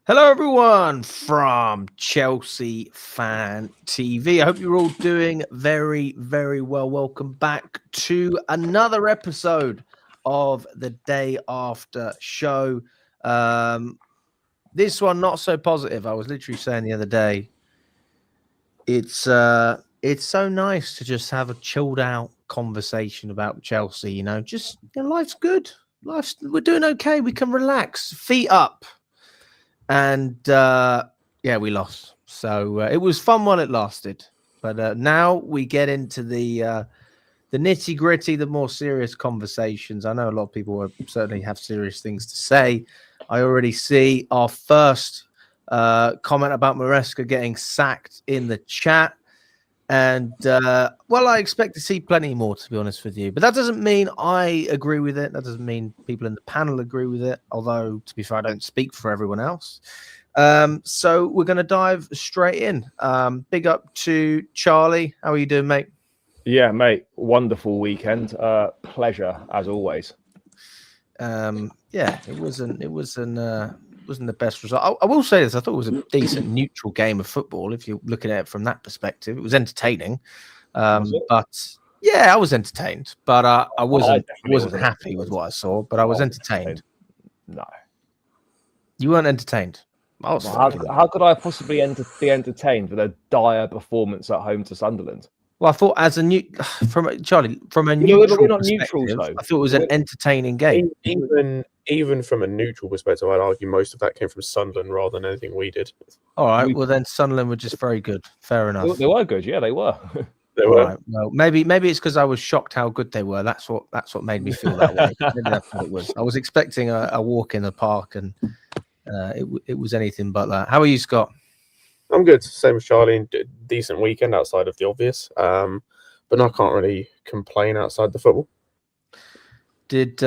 Hello, everyone from Chelsea Fan TV. I hope you're all doing very, very well. Welcome back to another episode of the Day After Show. This one not so positive. I was literally saying the other day, it's so nice to just have a chilled out conversation about Chelsea. Life's good. We're doing okay. We can relax, feet up. And we lost. So it was fun while it lasted. But now we get into the nitty gritty, the more serious conversations. I know a lot of people certainly have serious things to say. I already see our first comment about Maresca getting sacked in the chat. And, I expect to see plenty more, to be honest with you. But that doesn't mean I agree with it. That doesn't mean people in the panel agree with it. Although, to be fair, I don't speak for everyone else. So we're going to dive straight in. Big up to Charlie. How are you doing, mate? Yeah, mate. Wonderful weekend. Pleasure, as always. It wasn't the best result. I will say this: I thought it was a decent, neutral game of football. If you're looking at it from that perspective, it was entertaining. I was entertained, but I wasn't happy with what I saw. But I was entertained. No, you weren't entertained. How could I possibly be entertained with a dire performance at home to Sunderland? Well, I thought from a neutral perspective, I thought it was an entertaining game. Even from a neutral perspective, I'd argue most of that came from Sunderland rather than anything we did. All right, well then Sunderland were just very good. Fair enough. They were good, yeah, they were. They were. Right, well, maybe it's because I was shocked how good they were. That's what made me feel that way. Maybe that's what it was. I was expecting a walk in the park, and it was anything but that. How are you, Scott? I'm good. Same as Charlie. Decent weekend outside of the obvious. But I can't really complain outside the football. Did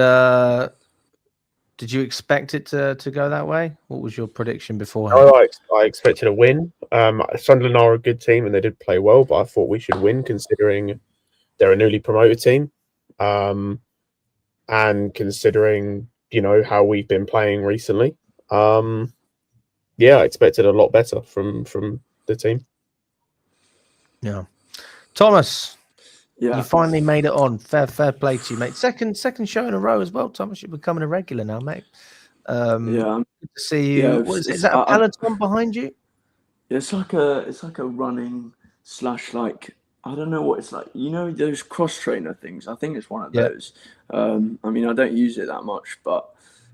you expect it to go that way? What was your prediction beforehand? I expected a win. Sunderland are a good team and they did play well, but I thought we should win considering they're a newly promoted team. And considering, how we've been playing recently. I expected a lot better from the team. Yeah. Thomas. Yeah. You finally made it on. Fair play to you, mate. Second show in a row as well, Thomas. You're becoming a regular now, mate. Good to see you. Yeah, is that a peloton behind you? It's like a running / I don't know what it's like. Those cross trainer things. I think it's one of those. I don't use it that much, but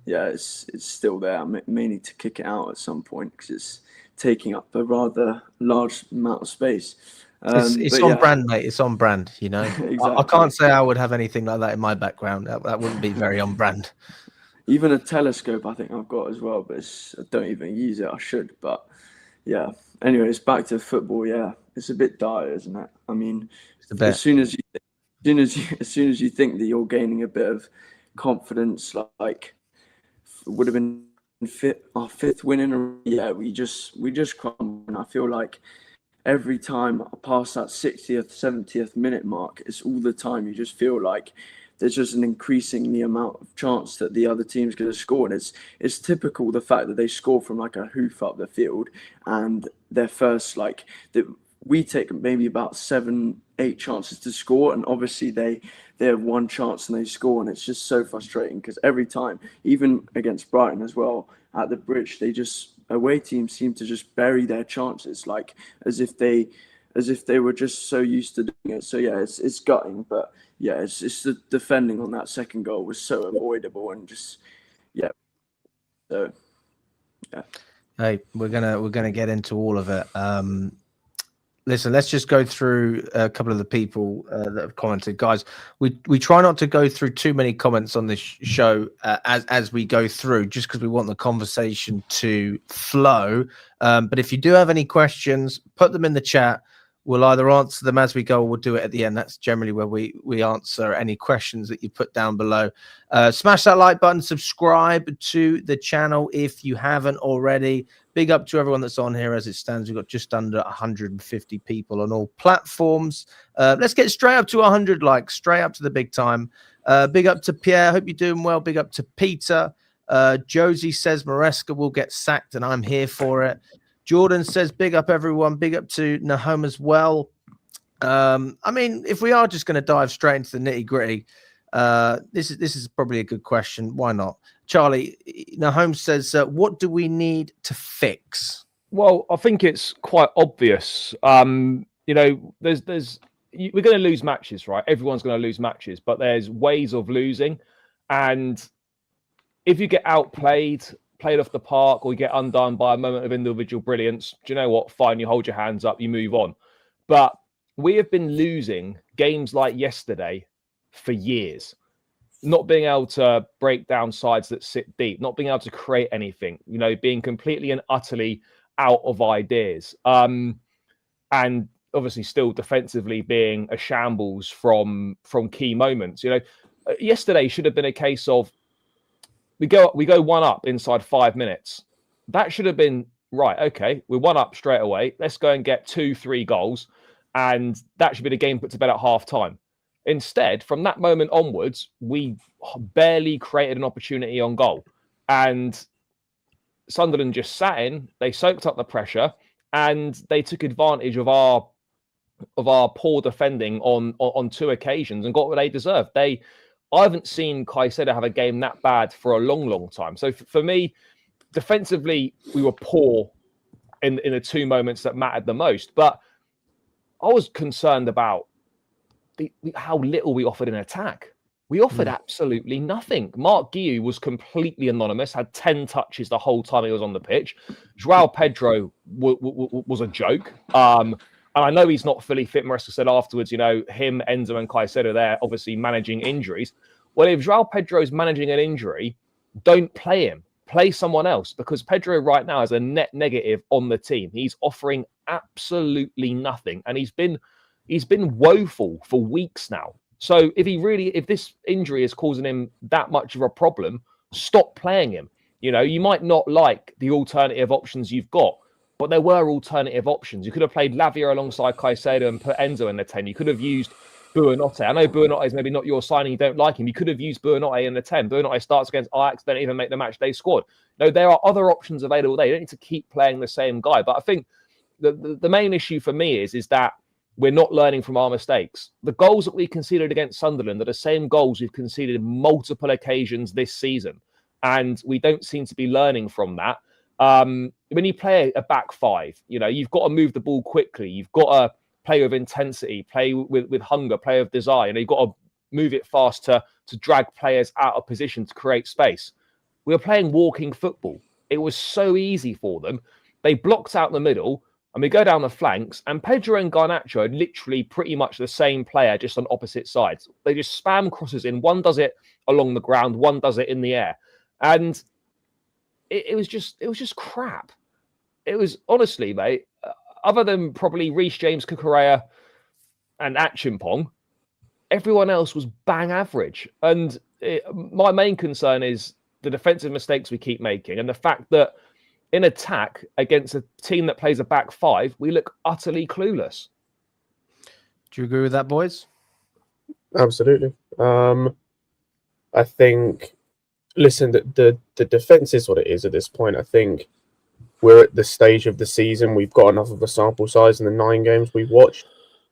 yeah, it's still there. I may need to kick it out at some point because it's taking up a rather large amount of space. It's on brand, mate. It's on brand, Exactly. I can't say I would have anything like that in my background. That wouldn't be very on brand. Even a telescope I think I've got as well, but I don't even use it. I should, but yeah. Anyways, back to football. Yeah, it's a bit dire, isn't it? I mean, as soon as you think that you're gaining a bit of confidence, like would have been our fifth win in a row. Yeah, we just crumble. And I feel like every time I pass that 60th, 70th minute mark, it's all the time you just feel like there's just an increasing amount of chance that the other team's going to score. And it's typical the fact that they score from like a hoof up the field and their first we take maybe about 7-8 chances to score, and obviously they have one chance and they score, and it's just so frustrating because every time, even against Brighton as well at the Bridge, away teams seem to just bury their chances, like as if they were just so used to doing it. So yeah, it's gutting, but yeah, it's the defending on that second goal was so avoidable and just so yeah. Hey, we're gonna get into all of it. Listen, let's just go through a couple of the people that have commented. Guys, we try not to go through too many comments on this show as we go through, just because we want the conversation to flow. But if you do have any questions, put them in the chat. We'll either answer them as we go or we'll do it at the end. That's generally where we answer any questions that you put down below. Smash that like button, subscribe to the channel if you haven't already. Big up to everyone that's on here as it stands. We've got just under 150 people on all platforms. Let's get straight up to 100 likes, straight up to the big time. Big up to Pierre. Hope you're doing well. Big up to Peter. Josie says Maresca will get sacked, and I'm here for it. Jordan says, big up everyone. Big up to Nahom as well. I mean, if we are just going to dive straight into the nitty gritty, this is probably a good question. Why not? Charlie, Nahom says, what do we need to fix? Well, I think it's quite obvious. We're going to lose matches, right? Everyone's going to lose matches, but there's ways of losing. And if you get outplayed, played off the park, or you get undone by a moment of individual brilliance, do you know what? Fine, you hold your hands up, you move on. But we have been losing games like yesterday for years. Not being able to break down sides that sit deep, not being able to create anything, being completely and utterly out of ideas. And obviously still defensively being a shambles from key moments. Yesterday should have been a case of we go 1 up inside 5 minutes. That should have been right. Okay, we're 1 up straight away. Let's go and get 2-3 goals, and that should be the game put to bed at half time. Instead, from that moment onwards, we barely created an opportunity on goal, and Sunderland just sat in. They soaked up the pressure, and they took advantage of our poor defending on 2 occasions and got what they deserved. I haven't seen Caicedo have a game that bad for a long, long time. So for me, defensively, we were poor in the 2 moments that mattered the most. But I was concerned about how little we offered in attack. We offered absolutely nothing. Mark Guiu was completely anonymous, had 10 touches the whole time he was on the pitch. João Pedro was a joke. And I know he's not fully fit. Maresca said afterwards, him, Enzo and Caicedo, they're obviously managing injuries. Well, if João Pedro's managing an injury, don't play him. Play someone else, because Pedro right now is a net negative on the team. He's offering absolutely nothing. And he's been woeful for weeks now. So if this injury is causing him that much of a problem, stop playing him. You might not like the alternative options you've got, but there were alternative options. You could have played Lavia alongside Caicedo and put Enzo in the 10. You could have used Buonanotte. I know Buonanotte is maybe not your signing. You don't like him. You could have used Buonanotte in the 10. Buonanotte starts against Ajax, don't even make the match day squad. No, there are other options available there. You don't need to keep playing the same guy. But I think the main issue for me is that we're not learning from our mistakes. The goals that we conceded against Sunderland are the same goals we've conceded in multiple occasions this season. And we don't seem to be learning from that. When you play a back 5, you've got to move the ball quickly. You've got to play with intensity, play with hunger, play with desire. You've got to move it fast to drag players out of position to create space. We were playing walking football. It was so easy for them. They blocked out the middle, and we go down the flanks, and Pedro and Garnacho are literally pretty much the same player, just on opposite sides. They just spam crosses in. One does it along the ground, one does it in the air. And it was just crap. It was, honestly, mate, other than probably Reece James, Cucurella, and Achimpong, everyone else was bang average. And my main concern is the defensive mistakes we keep making, and the fact that in attack against a team that plays a back 5, we look utterly clueless. Do you agree with that, boys? Absolutely. I think, listen, the defense is what it is at this point. I think we're at the stage of the season. We've got enough of a sample size in the 9 games we've watched.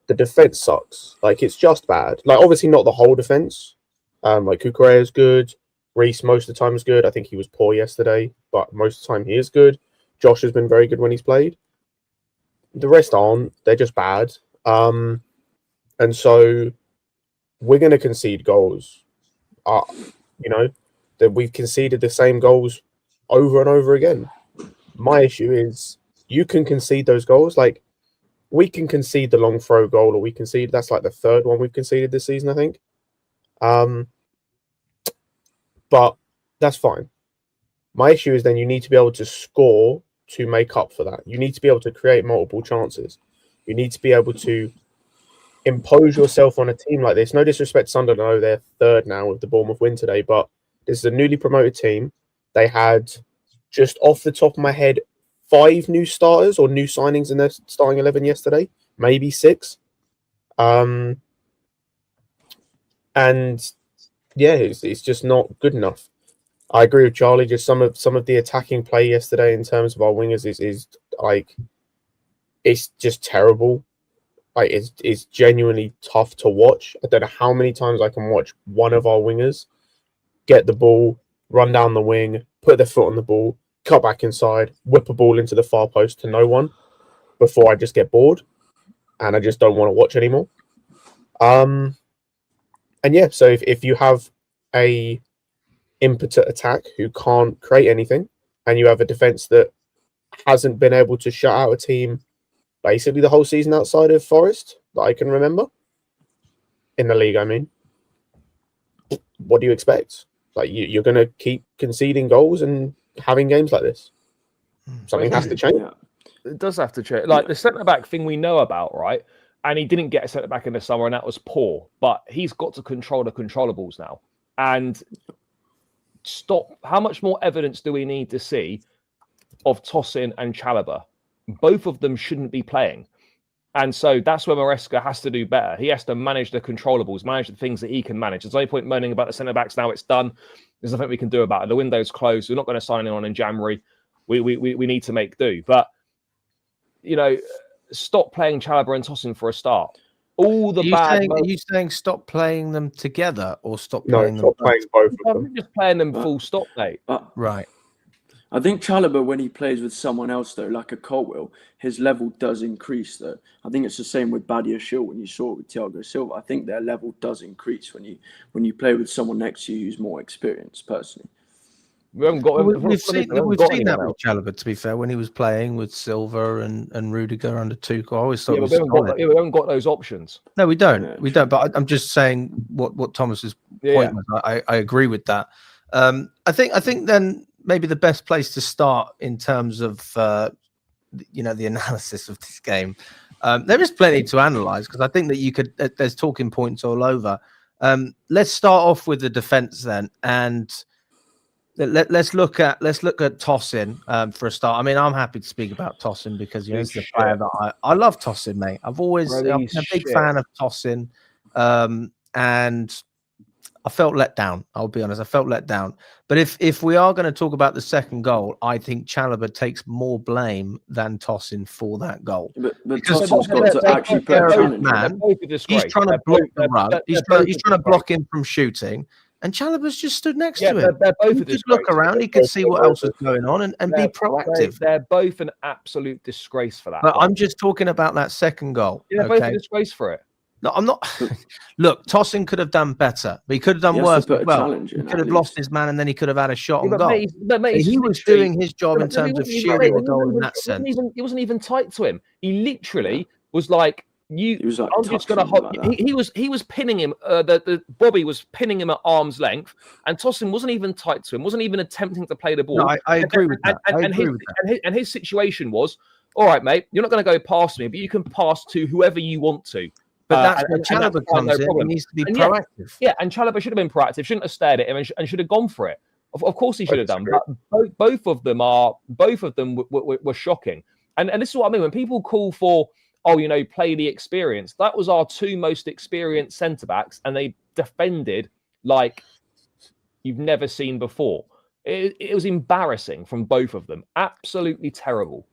The defense sucks. Like, it's just bad. Like, obviously not the whole defense. Like, Cucurella is good. Reece most of the time is good. I think he was poor yesterday, but most of the time he is good. Josh has been very good when he's played. The rest aren't. They're just bad. And so we're going to concede goals. That we've conceded the same goals over and over again. My issue is you can concede those goals. Like, we can concede the long throw goal, or that's like the 3rd one we've conceded this season, I think. But that's fine. My issue is then you need to be able to score to make up for that. You need to be able to create multiple chances. You need to be able to impose yourself on a team like this. No disrespect to Sunderland, I know they're 3rd now with the Bournemouth win today, but this is a newly promoted team. They had, just off the top of my head, 5 new starters or new signings in their starting 11 yesterday, maybe 6. And yeah, it's just not good enough. I agree with Charlie. Just some of the attacking play yesterday in terms of our wingers is like, it's just terrible. Like, it's genuinely tough to watch. I don't know how many times I can watch one of our wingers get the ball, run down the wing, put their foot on the ball, cut back inside, whip a ball into the far post to no one before I just get bored and I just don't want to watch anymore. And yeah, so if you have a impotent attack who can't create anything, and you have a defense that hasn't been able to shut out a team basically the whole season outside of Forest that I can remember in the league, I mean, what do you expect? Like, you're going to keep conceding goals and having games like this. Something has to change. Yeah. It does have to change. Like the centre back thing we know about, right? And he didn't get a centre back in the summer, and that was poor. But he's got to control the controllables now. And stop. How much more evidence do we need to see of Tosin and Chalobah? Both of them shouldn't be playing. And so that's where Maresca has to do better. He has to manage the controllables, manage the things that he can manage. There's no point moaning about the centre-backs now. It's done. There's nothing we can do about it. The window's closed. We're not going to sign anyone in January. We need to make do. But, stop playing Chalobah and Tosin for a start. All the Are you saying stop playing them together or stop playing them? No, stop playing both of them. I'm just playing them full stop, mate. Right. I think Chalobah, when he plays with someone else, though, like a Colwill, his level does increase, though. I think it's the same with Badia Shield when you saw it with Thiago Silva. I think their level does increase when you play with someone next to you who's more experienced, personally. We haven't got. We've seen that with Chalobah, to be fair, when he was playing with Silva and Rudiger under Tuchel. I always thought we haven't got those options. No, we don't. Yeah, we don't. But I'm just saying what Thomas's point was. I agree with that. I think then maybe the best place to start in terms of the analysis of this game. There is plenty to analyze because I think that there's talking points all over. Let's start off with the defense then, and let's look at Tosin for a start. I mean, I'm happy to speak about Tosin because he's the player that I love. Tosin, mate. I've been a big fan of Tosin, and I felt let down. I'll be honest. I felt let down. But if we are going to talk about the second goal, I think Chalobah takes more blame than Tosin for that goal. But Tosin's got to actually put a challenge. Man, he's trying to block the run. He's trying to block him from shooting. And Chalobah's just stood next to him. They're both he could look around. He could see what else is going on and be proactive. They're both an absolute disgrace for that. But I'm just talking about that second goal. They're both a disgrace for it. No, I'm not. Look, Tosin could have done better. But he could have done worse. He could have lost his man, and then he could have had a shot on goal. He was doing his job in terms of shielding the goal in that sense. He wasn't even tight to him. He literally was like, I'm just going to hold. He was pinning him. Bobby was pinning him at arm's length, and Tosin wasn't even tight to him. Wasn't even attempting to play the ball. No, I agree with that. And his situation was, all right, mate. You're not going to go past me, but you can pass to whoever you want to. But that's where Chalobah comes in. He needs to be proactive. Yeah, and Chalobah should have been proactive. Shouldn't have stared at him and should have gone for it. Of course he should have done. But both of them were shocking. And this is what I mean when people call for, play the experience. That was our two most experienced centre backs, and they defended like you've never seen before. It was embarrassing from both of them. Absolutely terrible.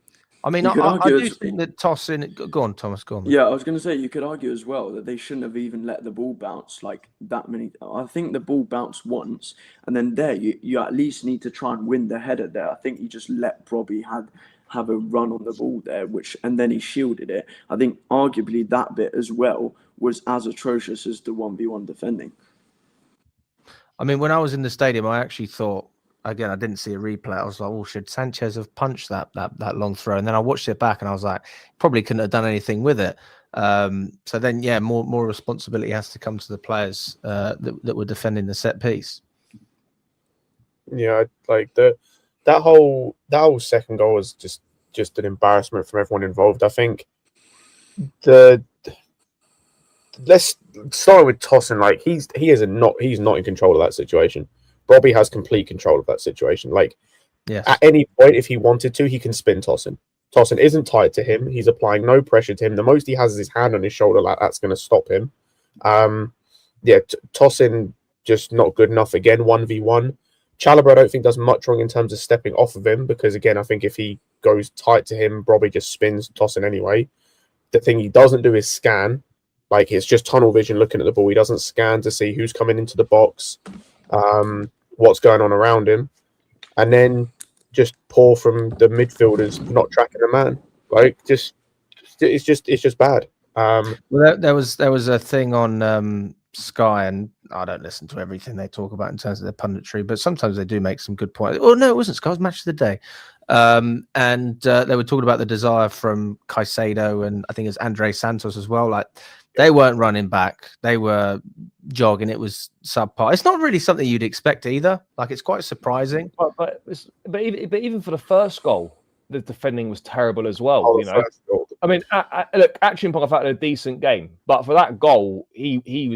I mean, I do think that Tosin. Go on, Thomas. Go on. Yeah, I was going to say you could argue as well that they shouldn't have even let the ball bounce like that many. I think the ball bounced once, and then there you at least need to try and win the header there. I think you just let Robbie have a run on the ball there, and then he shielded it. I think arguably that bit as well was as atrocious as the 1v1 defending. I mean, when I was in the stadium, I actually thought. Again, I didn't see a replay. I was like, "Oh, should Sanchez have punched that long throw?" And then I watched it back, and I was like, "Probably couldn't have done anything with it." So then, yeah, more responsibility has to come to the players that were defending the set piece. Yeah, like that whole second goal was just an embarrassment from everyone involved. I think let's start with Tosin. Like he's not in control of that situation. Robbie has complete control of that situation. Like, at any point, if he wanted to, he can spin Tosin. Tosin isn't tied to him. He's applying no pressure to him. The most he has is his hand on his shoulder. Like, that's going to stop him. Tosin just not good enough. Again, 1v1. Chalobah, I don't think does much wrong in terms of stepping off of him, because again, I think if he goes tight to him, Robbie just spins, tossing anyway. The thing he doesn't do is scan. Like, it's just tunnel vision looking at the ball. He doesn't scan to see who's coming into the box, what's going on around him, and then just poor from the midfielders not tracking the man. Like, it's just bad. Well, there was a thing on Sky, and I don't listen to everything they talk about in terms of their punditry, but sometimes they do make some good points. Oh no, it wasn't Sky, it was Match of the Day, and they were talking about the desire from Caicedo and I think it's Andre Santos as well. Like, they weren't running back, they were jogging. It was subpar. It's not really something you'd expect either. Like, it's quite surprising. But even for the first goal, the defending was terrible as well. You know, I mean, look, Action Pong had a decent game, but for that goal, he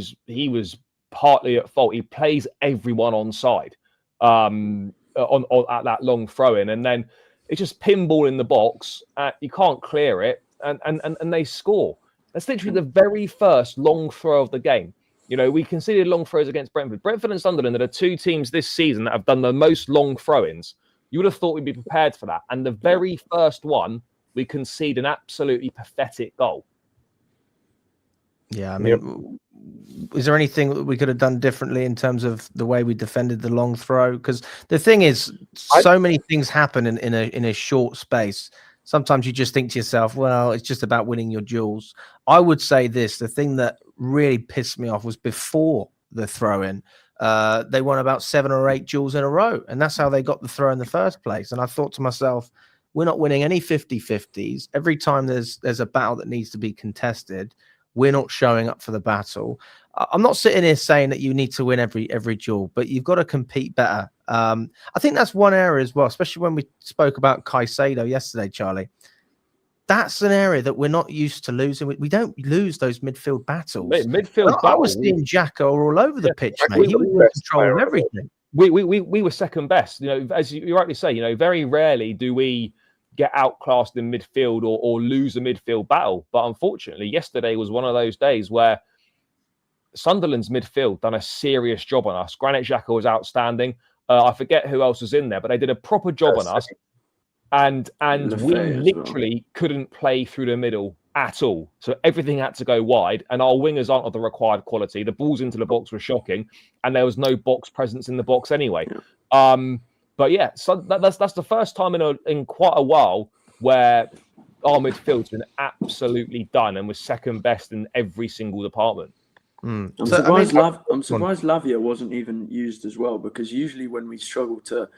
was partly at fault. He plays everyone on side, on at that long throw in, and then it's just pinball in the box. You can't clear it, and they score. That's literally the very first long throw of the game. You know, we conceded long throws against Brentford. Brentford and Sunderland are the two teams this season that have done the most long throw-ins. You would have thought we'd be prepared for that. And the very first one, we concede an absolutely pathetic goal. Yeah, I mean, is there anything that we could have done differently in terms of the way we defended the long throw? Because the thing is, so many things happen in a short space. Sometimes you just think to yourself, well, it's just about winning your duels. I would say this, the thing that really pissed me off was before the throw-in. They won about 7 or 8 duels in a row, and that's how they got the throw in the first place. And I thought to myself, we're not winning any 50-50s. Every time there's a battle that needs to be contested, we're not showing up for the battle. I'm not sitting here saying that you need to win every duel, but you've got to compete better. I think that's one area as well, especially when we spoke about Caicedo yesterday, Charlie. That's an area that we're not used to losing. We don't lose those midfield battles. I was seeing Xhaka all over the pitch, mate. He was in control of everything. We were second best. You know, as you rightly say, you know, very rarely do we get outclassed in midfield or lose a midfield battle. But unfortunately, yesterday was one of those days where Sunderland's midfield done a serious job on us. Granit Xhaka was outstanding. I forget who else was in there, but they did a proper job on us. And we literally couldn't play through the middle at all. So everything had to go wide, and our wingers aren't of the required quality. The balls into the box were shocking, and there was no box presence in the box anyway. But yeah, so that's the first time in quite a while where our midfield's been absolutely done, and we're second best in every single department. I'm surprised Lavia wasn't even used as well, because usually when we struggle to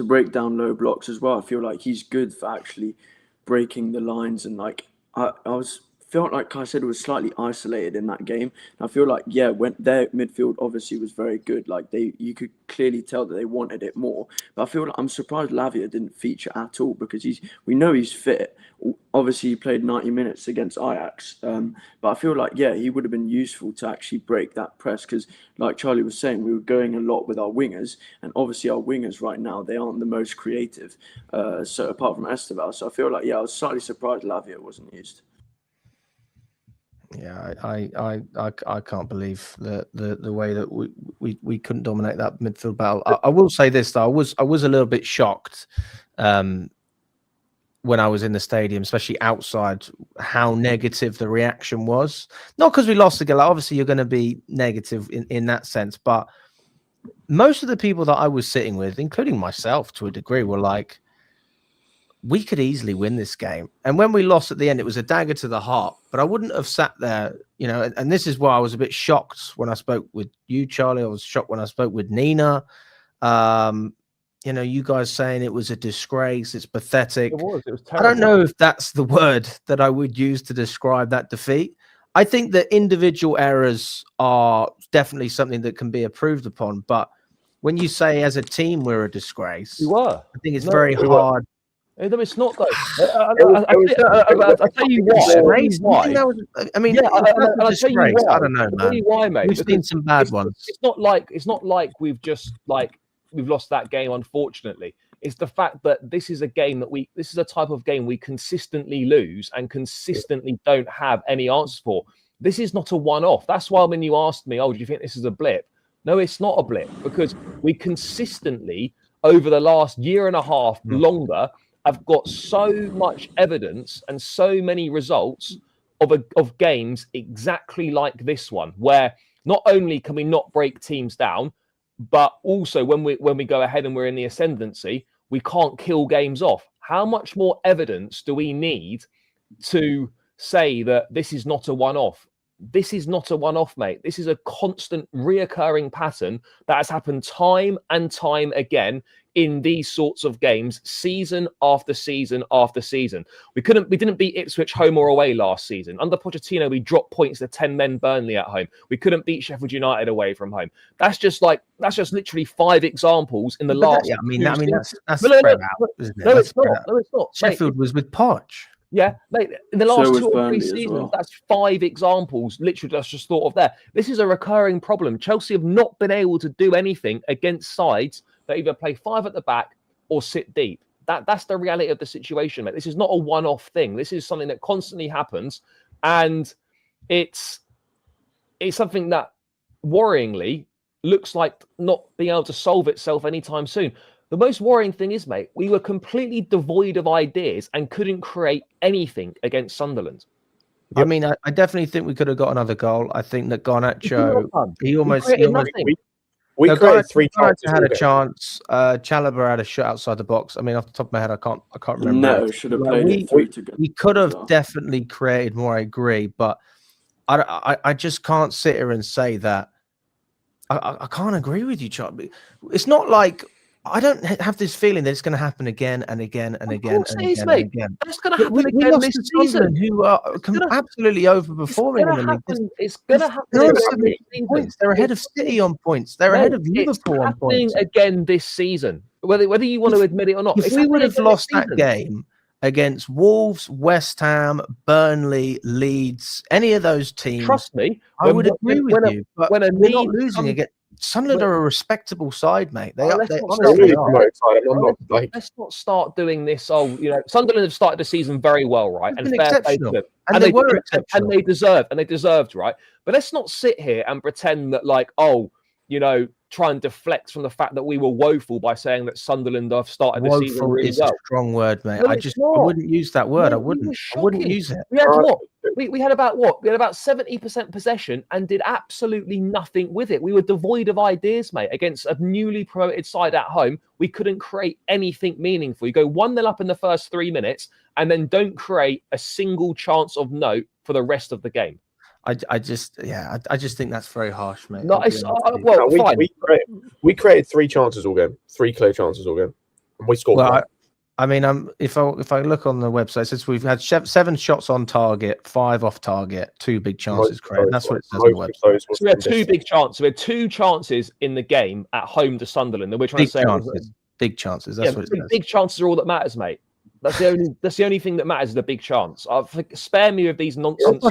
break down low blocks as well, I feel like he's good for actually breaking the lines. And like felt like Caicedo was slightly isolated in that game. And I feel like, when their midfield obviously was very good, like you could clearly tell that they wanted it more. But I feel like I'm surprised Lavia didn't feature at all, because we know he's fit. Obviously, he played 90 minutes against Ajax, but I feel like he would have been useful to actually break that press, because, like Charlie was saying, we were going a lot with our wingers, and obviously our wingers right now, they aren't the most creative. So apart from Esteval, so I feel like I was slightly surprised Lavia wasn't used. Yeah, I can't believe the way that we couldn't dominate that midfield battle. I will say this though, I was a little bit shocked when I was in the stadium, especially outside, how negative the reaction was. Not because we lost again. Like, obviously, you're going to be negative in that sense, but most of the people that I was sitting with, including myself to a degree, were like, we could easily win this game. And when we lost at the end, it was a dagger to the heart. But I wouldn't have sat there, you know, and this is why I was a bit shocked when I spoke with you, Charlie. I was shocked when I spoke with Nina. You know, you guys saying it was a disgrace, it's pathetic. It was terrible. I don't know if that's the word that I would use to describe that defeat. I think that individual errors are definitely something that can be improved upon. But when you say as a team we're a disgrace, I think it's very hard. No, it's not though. I'll tell you why. I mean, I'll tell you why. I don't know, man. I'll tell you why, mate. We've seen some bad ones. It's not like we've just we've lost that game, unfortunately. It's the fact that this is a game this is a type of game we consistently lose and consistently don't have any answers for. This is not a one-off. That's why when you asked me, do you think this is a blip? No, it's not a blip, because we consistently, over the last year and a half, longer, have got so much evidence and so many results of games exactly like this one, where not only can we not break teams down, but also when we go ahead and we're in the ascendancy, we can't kill games off. How much more evidence do we need to say that this is not a one-off? This is not a one-off, mate. This is a constant reoccurring pattern that has happened time and time again in these sorts of games, season after season after season. We didn't beat Ipswich home or away last season. Under Pochettino, we dropped points to 10 men Burnley at home. We couldn't beat Sheffield United away from home. That's just literally 5 examples in the last. Yeah, that's no, spread out, isn't it? No, it's not. No, it's not. Sheffield was with Poch. Yeah, mate, in the last 2 or 3 Burnley seasons, well. that's 5 examples. Literally, that's just thought of there. This is a recurring problem. Chelsea have not been able to do anything against sides that either play 5 at the back or sit deep. That's the reality of the situation, mate. This is not a one-off thing. This is something that constantly happens, and it's something that worryingly looks like not being able to solve itself anytime soon. The most worrying thing is, mate, we were completely devoid of ideas and couldn't create anything against Sunderland. I mean, I definitely think we could have got another goal. I think that Garnacho, we created 3 chances. Had a chance. Chalobah had a shot outside the box. I mean, off the top of my head, I can't remember. No, should have played it through to go. We could have definitely created more. I agree, but I just can't sit here and say that. I can't agree with you, Charlie. It's not like. I don't have this feeling that it's going to happen again and again and again and again and again. That's going to happen again this season. Who are absolutely overperforming in the league. It's going to happen points. They're ahead of City on points. They're ahead of Liverpool on points. Again this season, whether you want to admit it or not. If we would have lost that game against Wolves, West Ham, Burnley, Leeds, any of those teams, trust me, I would agree with you. But we're not losing again. Sunderland are a respectable side, mate. Let's not start doing this. Sunderland have started the season very well, right? And fair play to them. And they were exceptional. And they deserved, right? But let's not sit here and pretend that, try and deflect from the fact that we were woeful by saying that Sunderland have started the season really well. A strong word, mate. I wouldn't use that word. I wouldn't use it. We had what? We had about what? We had about 70% possession and did absolutely nothing with it. We were devoid of ideas, mate. Against a newly promoted side at home, we couldn't create anything meaningful. You go 1-0 up in the first 3 minutes and then don't create a single chance of note for the rest of the game. I just think that's very harsh, mate. No, fine. We created 3 chances all game, 3 clear chances all game, and we scored. Well, I mean, if I look on the website, it says we've had 7 shots on target, 5 off target, 2 big chances created. That's what it says on the website. So we had 2 big chances. We had 2 chances in the game at home to Sunderland. And we're trying to say big chances. That's what it says. Big chances are all that matters, mate. That's the only thing that matters is the big chance. Spare me of these nonsense.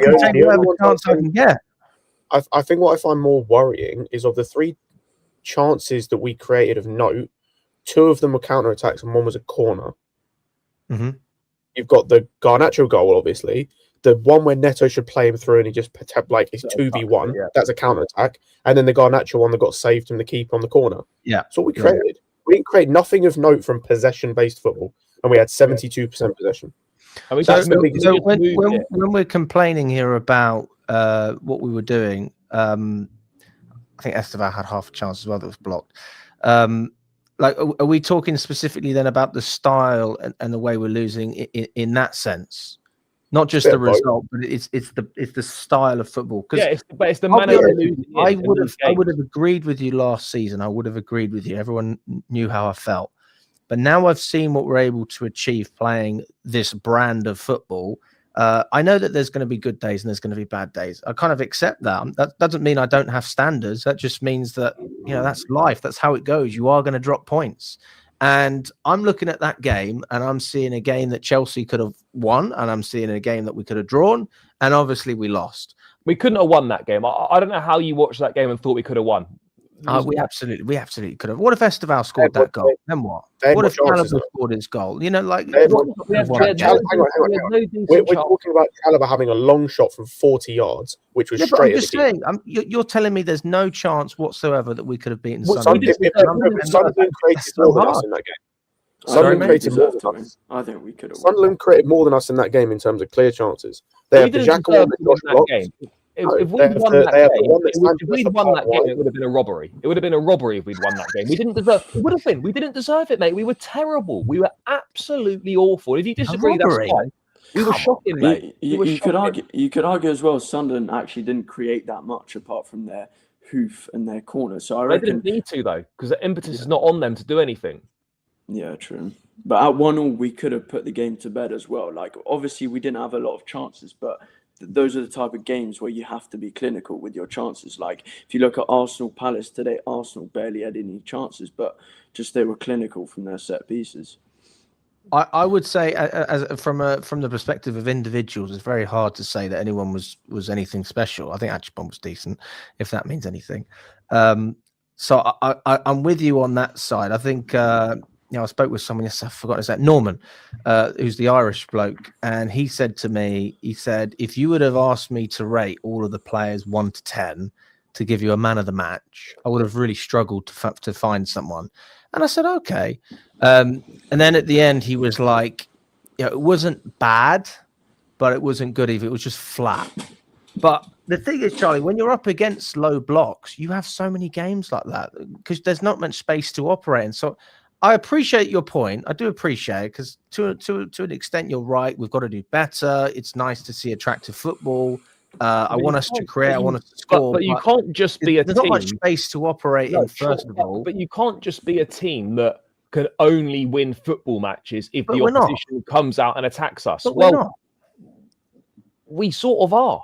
I think what I find more worrying is of the 3 chances that we created of note, 2 of them were counter-attacks and 1 was a corner. Mm-hmm. You've got the Garnacho goal, obviously. The one where Neto should play him through and he just it's 2v1. Yeah. That's a counter-attack. And then the Garnacho one that got saved from the keeper on the corner. Yeah. That's what we created. Yeah. We didn't create nothing of note from possession-based football. And we had 72% possession. When we're complaining here about what we were doing, I think Estevan had half a chance as well that was blocked. Are we talking specifically then about the style and the way we're losing in that sense? Not just the result, but it's the style of football. It's the manner of losing. I would have agreed with you last season. I would have agreed with you. Everyone knew how I felt. But now I've seen what we're able to achieve playing this brand of football. I know that there's going to be good days and there's going to be bad days. I kind of accept that. That doesn't mean I don't have standards. That just means that, that's life. That's how it goes. You are going to drop points. And I'm looking at that game and I'm seeing a game that Chelsea could have won. And I'm seeing a game that we could have drawn. And obviously we lost. We couldn't have won that game. I don't know how you watched that game and thought we could have won. We absolutely could have. What if Esteval scored that goal? Then what? What if Chalobah scored his goal? You know, like we're talking about Chalobah having a long shot from 40 yards, which was straight at the keeper. You're telling me there's no chance whatsoever that we could have beaten Sunderland. Sunderland created more than us in that game. Sunderland created more than us. I think we could have. Sunderland created more than us in that game in terms of clear chances. They have the Jackal on the Josh Blocks. If we'd won that game, it would have been a robbery. It would have been a robbery if we'd won that game. We didn't deserve. It would have been. We didn't deserve it, mate. We were terrible. We were absolutely awful. If you disagree, that's fine. We were shocking, mate. You could argue as well. Sunderland actually didn't create that much apart from their hoof and their corner. So I reckon they didn't need to though, because the impetus is not on them to do anything. Yeah, true. But at 1-1, we could have put the game to bed as well. Like obviously, we didn't have a lot of chances, but those are the type of games where you have to be clinical with your chances. Like if you look at Arsenal Palace today, Arsenal barely had any chances, but just they were clinical from their set pieces. I would say, from the perspective of individuals, it's very hard to say that anyone was anything special. I think Achibon was decent, if that means anything. So I'm with you on that side. I think I spoke with someone yesterday, I forgot his name, Norman, who's the Irish bloke, and he said to me, if you would have asked me to rate all of the players 1 to 10 to give you a man of the match, I would have really struggled to find someone. And I said, okay. And then at the end, he was like, it wasn't bad, but it wasn't good either. It was just flat. But the thing is, Charlie, when you're up against low blocks, you have so many games like that because there's not much space to operate. And so I appreciate your point. I do appreciate it because to an extent, you're right. We've got to do better. It's nice to see attractive football. I want us to create. I want us to score. But you can't just be a team. There's not much space to operate in, first of all. But you can't just be a team that can only win football matches if the opposition comes out and attacks us. But we're not. We sort of are.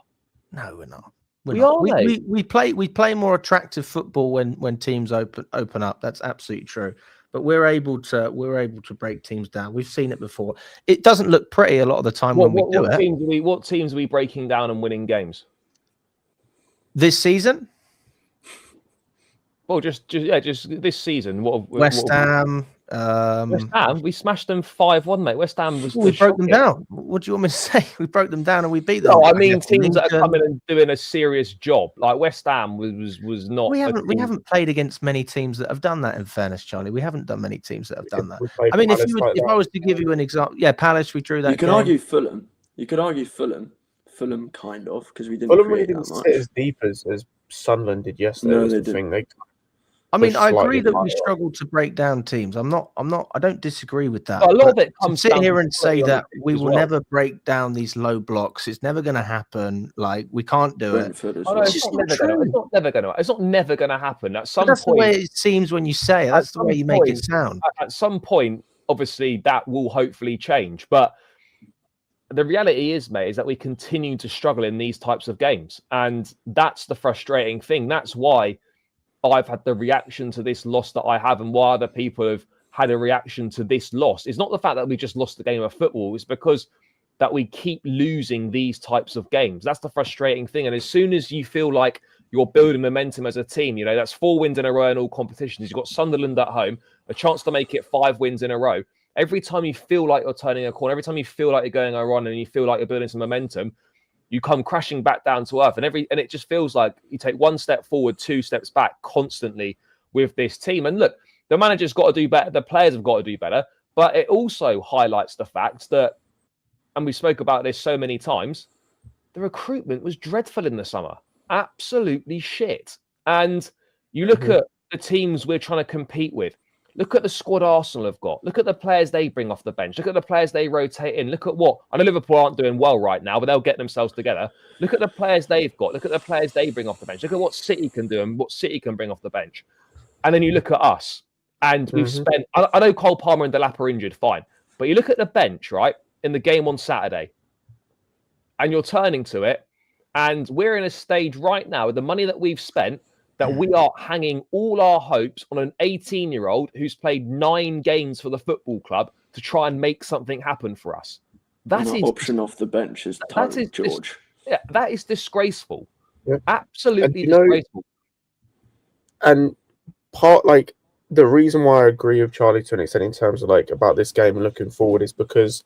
No, we're not. We play more attractive football when teams open up. That's absolutely true. But we're able to break teams down. We've seen it before. It doesn't look pretty a lot of the time when we do it. What teams are we breaking down and winning games this season? Well, just this season. West Ham. West Ham, we smashed them 5-1, mate. West Ham we broke them down. What do you want me to say? We broke them down and we beat them. No, I mean teams that are coming and doing a serious job. Like West Ham was not. We haven't played against many teams that have done that. In fairness, Charlie, we haven't done many teams that have done that. I mean, if I was to give you an example, Palace, we drew that. You could argue Fulham. Fulham kind of because we didn't. Fulham really didn't sit as deep as Sunderland did yesterday. No, they didn't. I mean, I agree that we struggle to break down teams. I don't disagree with that. A lot of it comes to sit here and say that we will never break down these low blocks. It's never going to happen. Like we can't do it. It's not never going to happen. At some point, that's the way it seems when you say it. That's the way you make it sound. At some point, obviously, that will hopefully change. But the reality is, mate, is that we continue to struggle in these types of games, and that's the frustrating thing. That's why I've had the reaction to this loss that I have, and why other people have had a reaction to this loss. It's not the fact that we just lost the game of football. It's because that we keep losing these types of games. That's the frustrating thing. And as soon as you feel like you're building momentum as a team, that's 4 wins in a row in all competitions. You've got Sunderland at home, a chance to make it 5 wins in a row. Every time you feel like you're turning a corner, every time you feel like you're going on and you feel like you're building some momentum, you come crashing back down to earth, and it just feels like you take 1 step forward, 2 steps back constantly with this team. And look, the manager's got to do better, the players have got to do better, but it also highlights the fact that, and we spoke about this so many times, the recruitment was dreadful in the summer, absolutely shit. And you look at the teams we're trying to compete with. Look at the squad Arsenal have got. Look at the players they bring off the bench. Look at the players they rotate in. Look at I know Liverpool aren't doing well right now, but they'll get themselves together. Look at the players they've got. Look at the players they bring off the bench. Look at what City can do and what City can bring off the bench. And then you look at us, and we've spent. I know Cole Palmer and Delap are injured, fine, but you look at the bench, right, in the game on Saturday, and you're turning to it, and we're in a stage right now with the money that we've spent, that we are hanging all our hopes on an 18-year-old who's played 9 games for the football club to try and make something happen for us. That is option off the bench is George. That is disgraceful. Yeah. Absolutely disgraceful. And the reason why I agree with Charlie to an extent in terms of like about this game and looking forward is because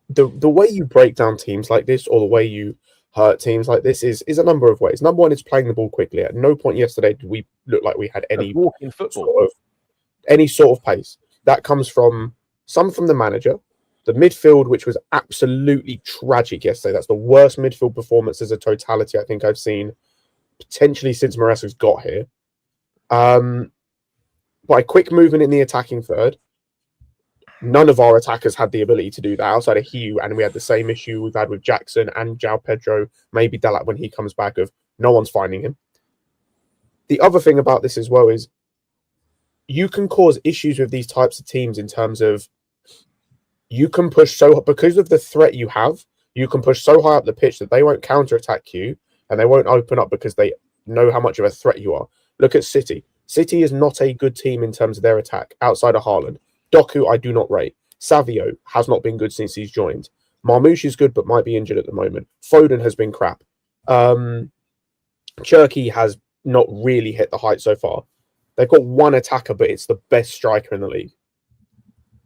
the way you break down teams like this or the way you hurt teams like this is a number of ways. Number one is playing the ball quickly. At no point yesterday did we look like we had any walking football, any sort of pace. That comes from the manager, the midfield, which was absolutely tragic yesterday. That's the worst midfield performance as a totality I think I've seen potentially since Maresca's got here. By quick movement in the attacking third, none of our attackers had the ability to do that outside of Hugh, and we had the same issue we've had with Jackson and João Pedro, maybe Dalat when he comes back, of no one's finding him. The other thing about this as well is you can cause issues with these types of teams in terms of you can push because of the threat you have, you can push so high up the pitch that they won't counter-attack you and they won't open up because they know how much of a threat you are. Look at City. City is not a good team in terms of their attack outside of Haaland. Doku, I do not rate. Savio has not been good since he's joined. Marmoush is good, but might be injured at the moment. Foden has been crap. Cherky has not really hit the height so far. They've got one attacker, but it's the best striker in the league.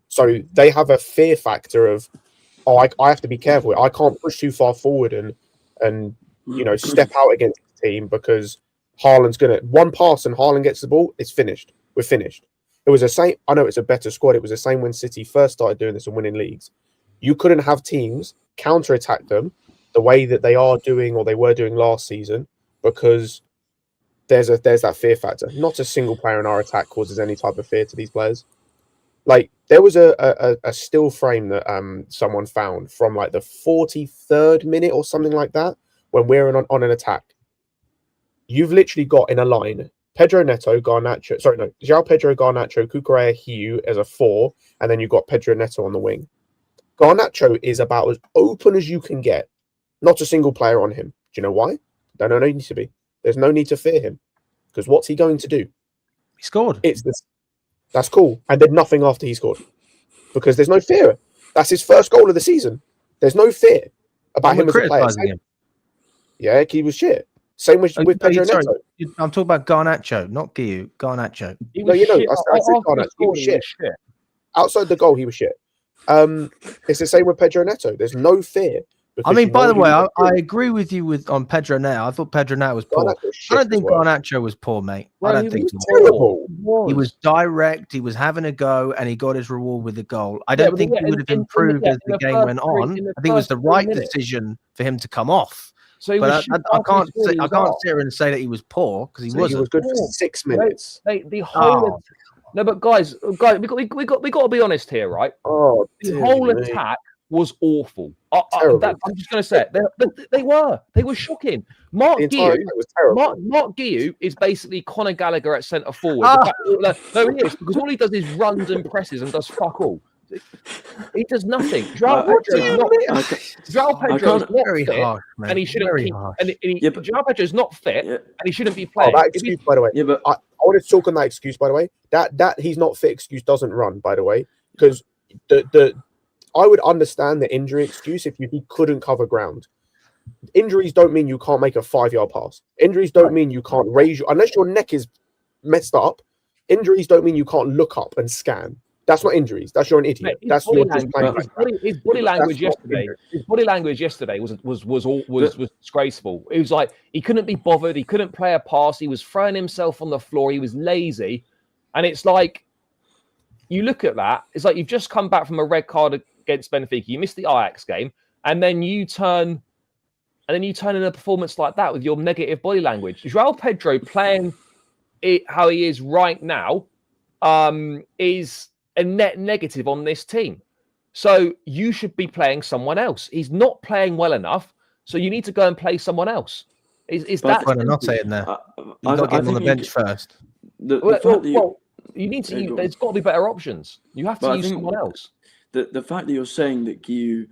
So they have a fear factor of, I have to be careful. I can't push too far forward and step out against the team because Haaland's going to... One pass and Haaland gets the ball, it's finished. We're finished. It was the same. I know it's a better squad. It was the same when City first started doing this and winning leagues. You couldn't have teams counter-attack them the way that they are doing or they were doing last season because there's that fear factor. Not a single player in our attack causes any type of fear to these players. Like, there was a still frame that someone found from like the 43rd minute or something like that when we're on an attack. You've literally got in a line Pedro Neto, Garnacho, João Pedro, Garnacho, Cucurella, Hugh as a 4, and then you've got Pedro Neto on the wing. Garnacho is about as open as you can get. Not a single player on him. Do you know why? No need to be. There's no need to fear him. Because what's he going to do? He scored. That's cool. And did nothing after he scored. Because there's no fear. That's his first goal of the season. There's no fear about him as a player. Yeah, he was shit. Same with Pedro Neto. I'm talking about Garnacho, not Guiu. Garnacho. I said Garnacho. He was shit. Outside the goal, he was shit. It's the same with Pedro Neto. There's no fear. I mean, by the way, I agree with you on Pedro Neto. I thought Pedro Neto was poor. I don't think Garnacho was poor, mate. I don't think he was terrible. He was direct. He was having a go, and he got his reward with the goal. I don't think he would have improved as the game went on. I think it was the right decision for him to come off. So I can't sit here and say that he was poor because he wasn't. He was good for 6 minutes. The whole no, but guys, we got to be honest here, right? Oh, the whole attack was awful. I'm just going to say it. They were shocking. Mark Guiu is basically Conor Gallagher at centre forward. No, he is, because all he does is runs and presses and does fuck all. He does nothing. João Pedro is not fit, and he shouldn't keep. João Pedro is not fit, and he shouldn't be playing. That excuse, by the way. Yeah, but I want to talk on that excuse, by the way. That he's not fit excuse doesn't run, by the way, because I would understand the injury excuse if he couldn't cover ground. Injuries don't mean you can't make a 5-yard pass. Injuries don't mean you can't raise unless your neck is messed up. Injuries don't mean you can't look up and scan. That's not injuries. That's you're an idiot. That's your his body language yesterday. His body language yesterday was disgraceful. It was like he couldn't be bothered. He couldn't play a pass. He was throwing himself on the floor. He was lazy, and it's like you look at that. It's like you've just come back from a red card against Benfica. You missed the Ajax game, and then you turn in a performance like that with your negative body language. João Pedro playing it how he is right now is a net negative on this team. So you should be playing someone else. He's not playing well enough, so you need to go and play someone else. Is that I'm not saying that? You've got to get him on the bench first. You need to. There's got to be better options. You have to use someone else. The fact that you're saying that Guiu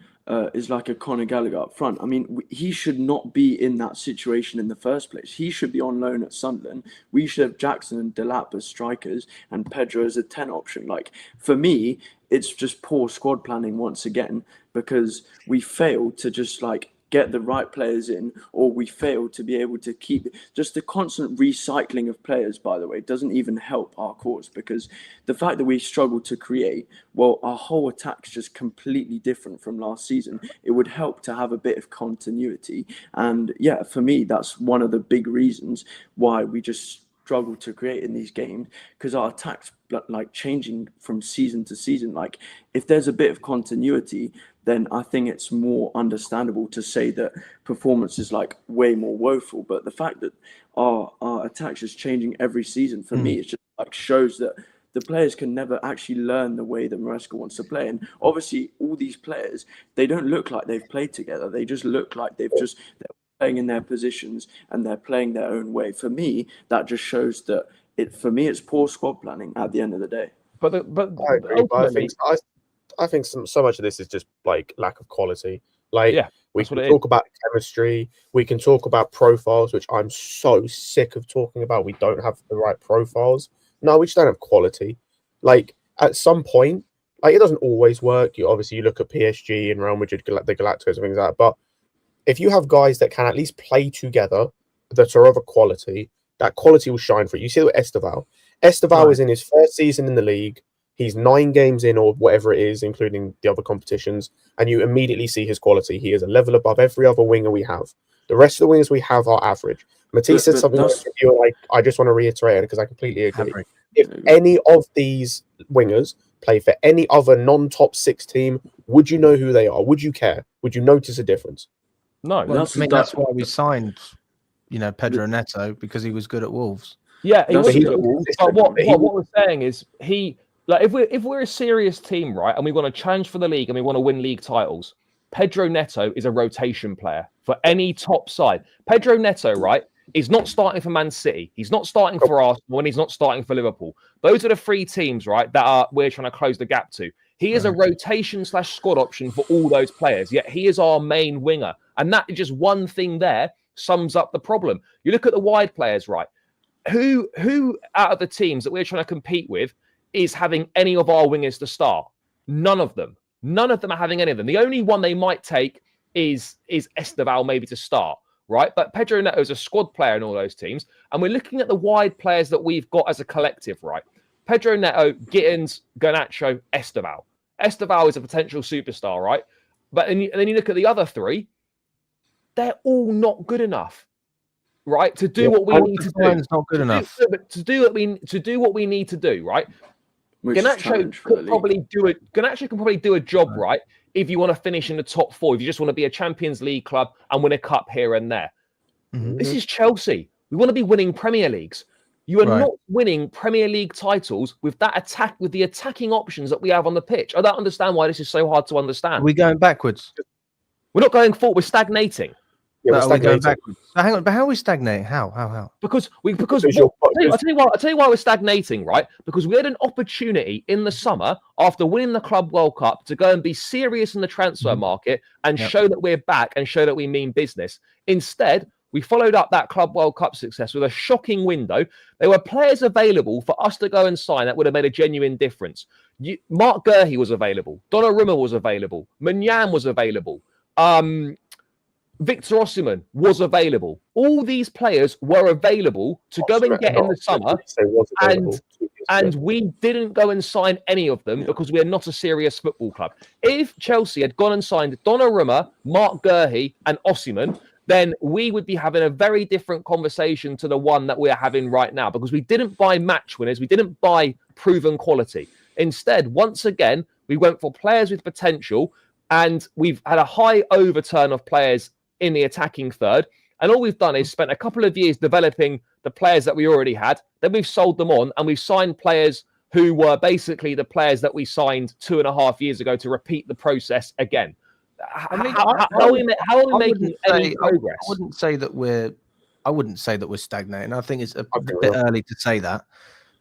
is like a Conor Gallagher up front. I mean, he should not be in that situation in the first place. He should be on loan at Sunderland. We should have Jackson and Delap as strikers and Pedro as a 10 option. Like, for me, it's just poor squad planning once again because we failed to just like get the right players in, or we fail to be able to keep just the constant recycling of players, by the way, doesn't even help our cause, because the fact that we struggle to create, well, our whole attack's just completely different from last season. It would help to have a bit of continuity. And yeah, for me, that's one of the big reasons why we just struggle to create in these games, because our attack's like changing from season to season. Like if there's a bit of continuity, then I think it's more understandable to say that performance is like way more woeful. But the fact that our attack's just changing every season, for me, it just like shows that the players can never actually learn the way that Maresca wants to play. And obviously all these players, they don't look like they've played together. They just look like they're playing in their positions and they're playing their own way. For me, that just shows that it's poor squad planning at the end of the day. But I agree. But I think so much of this is just like lack of quality. Like we can talk about chemistry, we can talk about profiles, which I'm so sick of talking about. We don't have the right profiles. No, we just don't have quality. Like at some point, like it doesn't always work. You look at PSG and Real Madrid, the Galacticos and things like that. But if you have guys that can at least play together, that are of a quality, that quality will shine for you. You see with Esteval. Esteval is in his first season in the league. He's 9 games in, or whatever it is, including the other competitions, and you immediately see his quality. He is a level above every other winger we have. The rest of the wingers we have are average. Matisse said something like, I just want to reiterate it because I completely agree. Average. If any of these wingers play for any other non-top 6 team, would you know who they are? Would you care? Would you notice a difference? No. Well, that's why we signed, Pedro Neto, because he was good at Wolves. Yeah, he was good at Wolves. But what we're saying is if we're a serious team, right, and we want to challenge for the league and we want to win league titles, Pedro Neto is a rotation player for any top side. Pedro Neto, right, is not starting for Man City. He's not starting for Arsenal, and he's not starting for Liverpool. Those are the 3 teams, right, that we're trying to close the gap to. He is a rotation/squad option for all those players, yet he is our main winger. And that is just one thing there sums up the problem. You look at the wide players, right? Who out of the teams that we're trying to compete with is having any of our wingers to start? None of them. None of them are having any of them. The only one they might take is Esteval maybe to start, right? But Pedro Neto is a squad player in all those teams. And we're looking at the wide players that we've got as a collective, right? Pedro Neto, Gittins, Garnacho, Esteval. Esteval is a potential superstar, right? But and then you look at the other 3, they're all not good enough, right? To do what we need to do. It's not good enough. To do what we need to do, right? Garnacho can probably do a job, right? If you want to finish in the top 4, if you just want to be a Champions League club and win a cup here and there. This is Chelsea. We want to be winning Premier Leagues. You are not winning Premier League titles with the attacking options that we have on the pitch. I don't understand why this is so hard to understand. Are we going backwards? We're not going forward. We're stagnating. Yeah, we're going backwards. Hang on, but how are we stagnating? How? Because I'll tell you why we're stagnating, right? Because we had an opportunity in the summer after winning the Club World Cup to go and be serious in the transfer market and show that we're back and show that we mean business. Instead, we followed up that Club World Cup success with a shocking window. There were players available for us to go and sign that would have made a genuine difference. Mark Gurhey was available. Donnarumma was available. Munyam was available. Victor Osimhen was available. All these players were available to go and get in the summer, and we didn't go and sign any of them because we are not a serious football club. If Chelsea had gone and signed Donnarumma, Mark Gurhey, and Osimhen, then we would be having a very different conversation to the one that we're having right now, because we didn't buy match winners. We didn't buy proven quality. Instead, once again, we went for players with potential, and we've had a high overturn of players in the attacking third. And all we've done is spent a couple of years developing the players that we already had. Then we've sold them on, and we've signed players who were basically the players that we signed 2.5 years ago to repeat the process again. How are we making any progress? I wouldn't say that we're stagnating. I think it's a bit early to say that.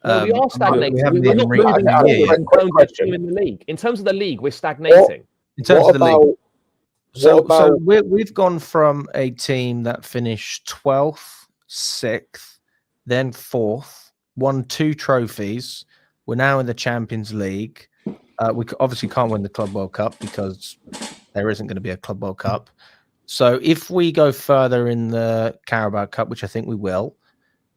No, we are stagnating. We're not moving in the league. In terms of the league, we're stagnating. In terms of the league. So we've gone from a team that finished 12th, 6th, then 4th, won 2 trophies. We're now in the Champions League. We obviously can't win the Club World Cup because there isn't going to be a Club World Cup. So if we go further in the Carabao Cup, which I think we will,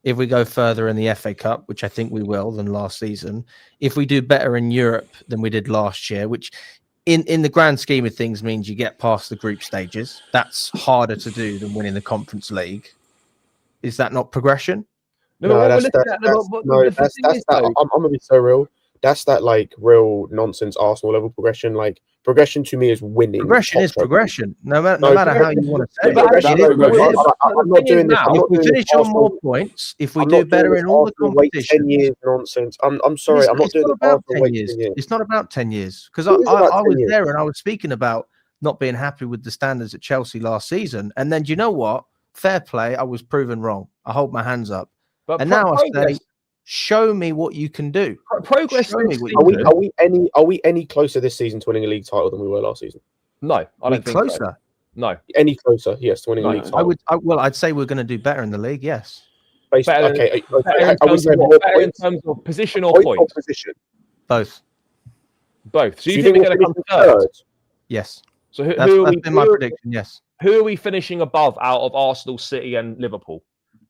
if we go further in the FA Cup, which I think we will than last season, if we do better in Europe than we did last year, which in the grand scheme of things means you get past the group stages, that's harder to do than winning the Conference League. Is that not progression? I'm gonna be so real. That's that like real nonsense Arsenal level progression. Like progression to me is winning. Progression is progression, no matter how you want to say it. I'm not doing this. If we finish on more points, if we do better in all the competitions, 10 years nonsense. I'm sorry. I'm not doing about 10 years. It's not about 10 years because I was there and I was speaking about not being happy with the standards at Chelsea last season, and then do you know what? Fair play. I was proven wrong. I hold my hands up. And now I say, show me what you can do. Progress. Are we any closer this season to winning a league title than we were last season? No, I don't think closer. So. No, any closer? Yes, to winning a league title. I'd say we're going to do better in the league. Yes. Better in terms of position or points? Position. Both. So you think we're going to come third? Yes. So that's been my prediction. Yes. Who are we finishing above out of Arsenal, City, and Liverpool?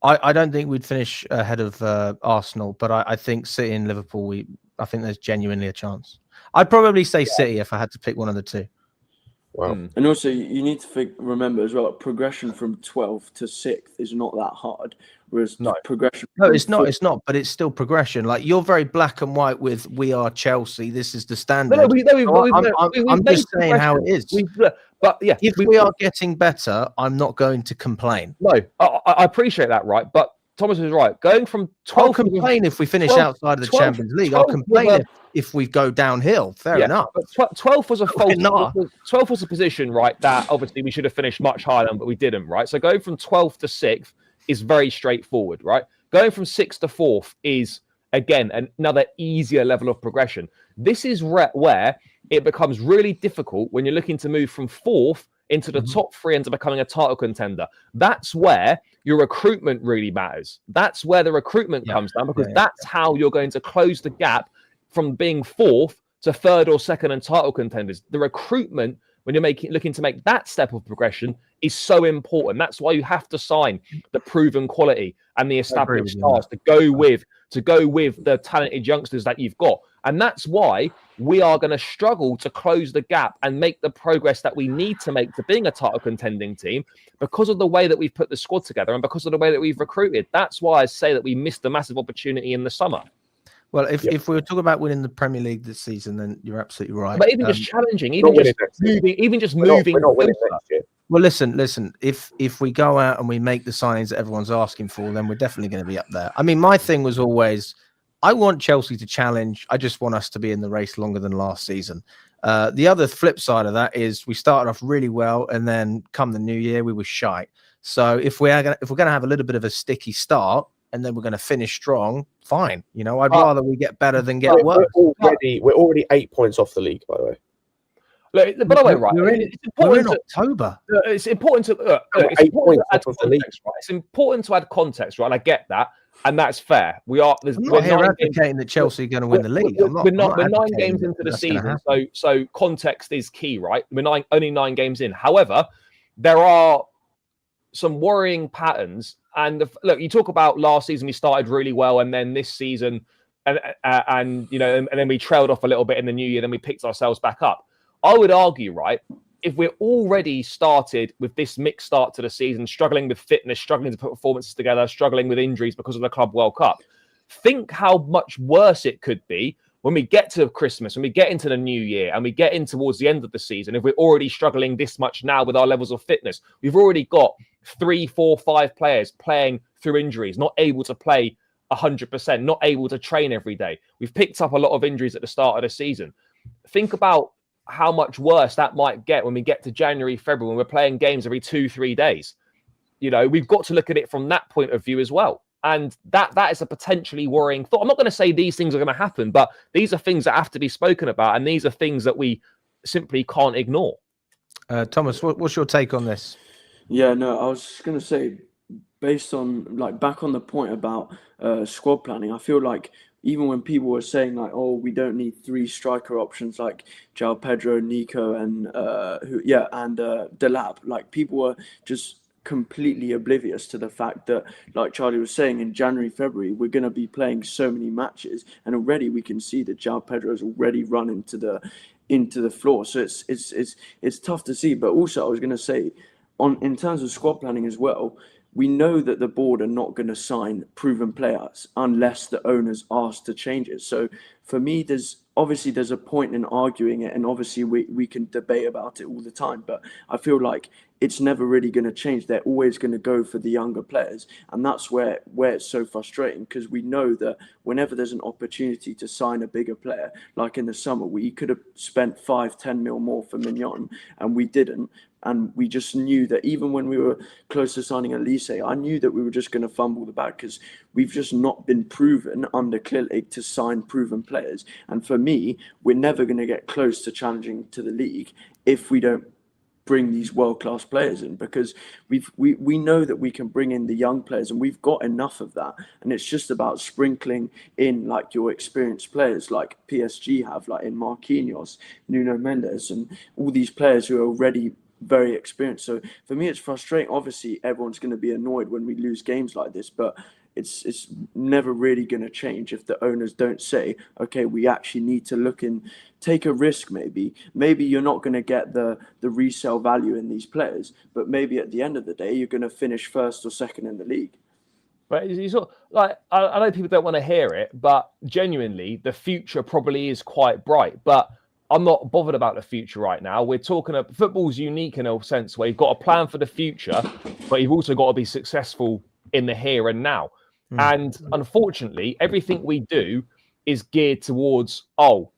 I don't think we'd finish ahead of Arsenal, but I think City and Liverpool, I think there's genuinely a chance. I'd probably say City if I had to pick one of the two. Wow. And also, you need to remember as well, progression from 12th to 6th is not that hard. Whereas progression... No, it's not, but it's still progression. Like, you're very black and white with, we are Chelsea, this is the standard. I'm just saying how it is. But yeah, if we are getting better, I'm not going to complain. No, I appreciate that, right? But Thomas is right. Going from 12, I'll complain if we finish outside of the Champions League. I'll complain if we go downhill. Fair enough. But 12 was a false. 12 was a position, right? That obviously we should have finished much higher than, but we didn't, right? So going from 12th to 6th is very straightforward, right? Going from 6th to 4th is again another easier level of progression. This is where it becomes really difficult when you're looking to move from 4th into the top 3 into becoming a title contender. That's where your recruitment really matters. That's where the recruitment comes down, because that's how you're going to close the gap from being 4th to 3rd or 2nd and title contenders. The recruitment, when you're looking to make that step of progression, is so important. That's why you have to sign the proven quality and the established stars to go with the talented youngsters that you've got. And that's why we are going to struggle to close the gap and make the progress that we need to make to being a title contending team, because of the way that we've put the squad together and because of the way that we've recruited. That's why I say that we missed a massive opportunity in the summer. Well, if we were talking about winning the Premier League this season, then you're absolutely right. But even just challenging, even just moving. Well, listen. If we go out and we make the signings that everyone's asking for, then we're definitely going to be up there. I mean, my thing was always, I want Chelsea to challenge. I just want us to be in the race longer than last season. The other flip side of that is we started off really well, and then come the new year, we were shite. So if we're going to have a little bit of a sticky start, and then we're going to finish strong, fine. You know, I'd rather we get better than get worse. We're already 8 points off the league, by the way. Look, by the way, right? We're in October. It's important to It's important to add context, right? And I get that, and that's fair. I'm not here advocating that Chelsea are going to win the league. We're 9 games into the season, so context is key, right? We're only 9 games in. However, there are some worrying patterns. And look, you talk about last season, we started really well, and then this season, and then we trailed off a little bit in the new year. Then we picked ourselves back up. I would argue, right, if we're already started with this mixed start to the season, struggling with fitness, struggling to put performances together, struggling with injuries because of the Club World Cup, think how much worse it could be when we get to Christmas, when we get into the new year, and we get in towards the end of the season. If we're already struggling this much now with our levels of fitness, we've already got 3, 4, 5 players playing through injuries, not able to play 100%, not able to train every day. We've picked up a lot of injuries at the start of the season. Think about how much worse that might get when we get to January, February, when we're playing games every 2-3 days. You know, we've got to look at it from that point of view as well. And that is a potentially worrying thought. I'm not going to say these things are going to happen, but these are things that have to be spoken about. And these are things that we simply can't ignore. Thomas, what's your take on this? Yeah, no, I was going to say, based on back on the point about squad planning, I feel like even when people were saying like, oh, we don't need 3 striker options like João Pedro, Nico, and Delap, like people were just completely oblivious to the fact that, like Charlie was saying, in January, February, we're going to be playing so many matches, and already we can see that João Pedro has already run into the floor. So it's tough to see. But also, I was going to say, in terms of squad planning as well, we know that the board are not going to sign proven players unless the owners ask to change it. So for me, there's a point in arguing it, and obviously we can debate about it all the time, but I feel like it's never really going to change. They're always going to go for the younger players, and that's where it's so frustrating, because we know that whenever there's an opportunity to sign a bigger player, like in the summer, we could have spent 5-10 mil more for Mignon, and we didn't. And we just knew that even when we were close to signing Elise, I knew that we were just going to fumble the bag, because we've just not been proven under Klilik to sign proven players. And for me, we're never going to get close to challenging to the league if we don't bring these world-class players in, because we know that we can bring in the young players, and we've got enough of that. And it's just about sprinkling in like your experienced players like PSG have, like in Marquinhos, Nuno Mendes, and all these players who are already very experienced. So for me, it's frustrating. Obviously, everyone's going to be annoyed when we lose games like this, but it's never really going to change if the owners don't say, okay, we actually need to look and take a risk. Maybe you're not going to get the resale value in these players, but maybe at the end of the day, you're going to finish first or second in the league. But it's sort of, like, I know people don't want to hear it, but genuinely, the future probably is quite bright. But I'm not bothered about the future right now. We're talking about football's unique in a sense where you've got a plan for the future, but you've also got to be successful in the here and now. And unfortunately, everything we do is geared towards, but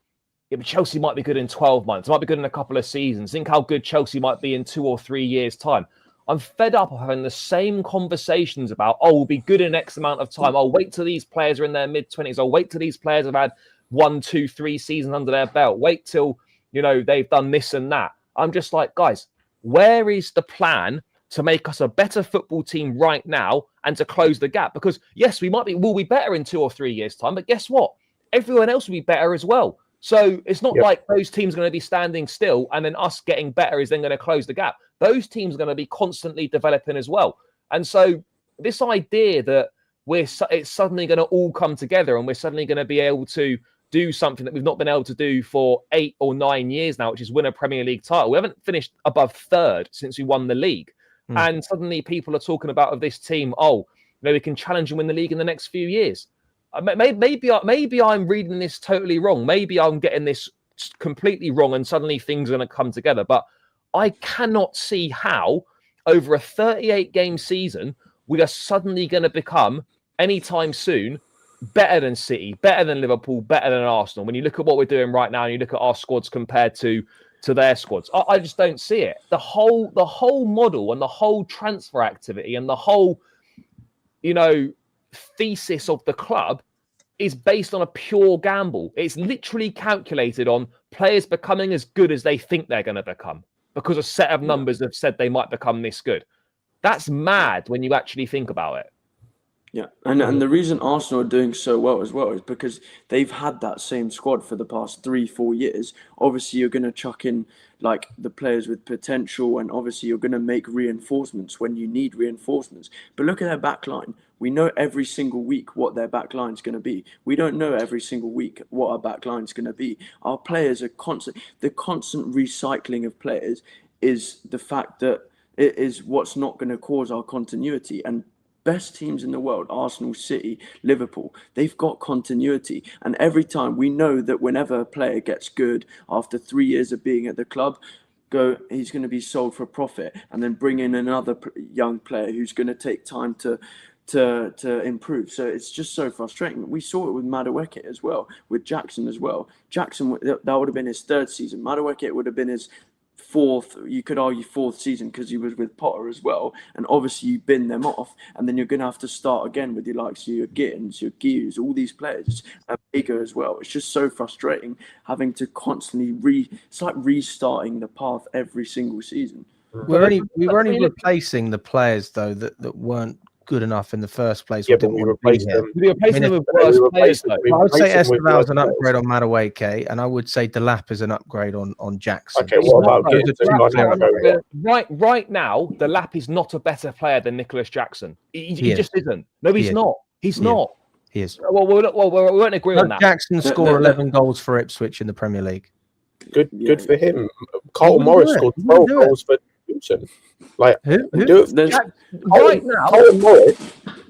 Chelsea might be good in 12 months. It might be good in a couple of seasons. Think how good Chelsea might be in 2 or 3 years' time. I'm fed up of having the same conversations about, we'll be good in X amount of time. I'll wait till these players are in their mid-20s. I'll wait till these players have had 1, 2, 3 seasons under their belt. Wait till, they've done this and that. I'm just like, guys, where is the plan to make us a better football team right now and to close the gap? Because yes, we'll be better in 2 or 3 years' time, but guess what? Everyone else will be better as well. So it's not like those teams are going to be standing still and then us getting better is then going to close the gap. Those teams are going to be constantly developing as well. And so this idea that it's suddenly going to all come together and we're suddenly going to be able to do something that we've not been able to do for 8 or 9 years now, which is win a Premier League title. We haven't finished above third since we won the league. And suddenly people are talking about of this team, we can challenge and win the league in the next few years. Maybe I'm reading this totally wrong. Maybe I'm getting this completely wrong and suddenly things are going to come together. But I cannot see how over a 38-game season, we are suddenly going to become anytime soon better than City, better than Liverpool, better than Arsenal. When you look at what we're doing right now and you look at our squads compared to their squads, I just don't see it. The whole model and the whole transfer activity and the whole, thesis of the club is based on a pure gamble. It's literally calculated on players becoming as good as they think they're going to become because a set of numbers have said they might become this good. That's mad when you actually think about it. Yeah, and the reason Arsenal are doing so well as well is because they've had that same squad for the past 3-4 years. Obviously, you're going to chuck in like the players with potential, and obviously you're going to make reinforcements when you need reinforcements. But look at their back line. We know every single week what their back line is going to be. We don't know every single week what our back line is going to be. Our players are constant. The constant recycling of players is the fact that it is what's not going to cause our continuity. And best teams in the world, Arsenal, City, Liverpool, they've got continuity. And every time we know that whenever a player gets good after 3 years of being at the club, he's going to be sold for profit, and then bring in another young player who's going to take time to improve. So it's just so frustrating. We saw it with Madueke as well, with Jackson as well. Jackson, that would have been his 3rd season. Madueke would have been his 4th, you could argue 4th season, because he was with Potter as well. And obviously you bin them off, and then you're going to have to start again with your likes of your Gittins, your Gius, all these players, and Bigger as well. It's just so frustrating having to constantly it's like restarting the path every single season. We were only replacing the players though that weren't good enough in the first place. Yeah, or but didn't we want to be replaced here. them. We replaced them with we worse replaced players, them- though. we I would say replaced them with Esteval's worse an upgrade players. on Madueke, and I would say Delap is an upgrade on Jackson. Okay, what about those Gibbs? are two Not clear Delap, upgrades. Right now, the Lap is not a better player than Nicholas Jackson. He just isn't. No, he's He is. not. He's He is. not. He is. Well, we won't agree on that. Jackson scored 11 goals for Ipswich in the Premier League. Good for him. Carlton wouldn't Morris do it. scored He wouldn't 12 do it. goals for Newton. Like, Who? do it. Right now,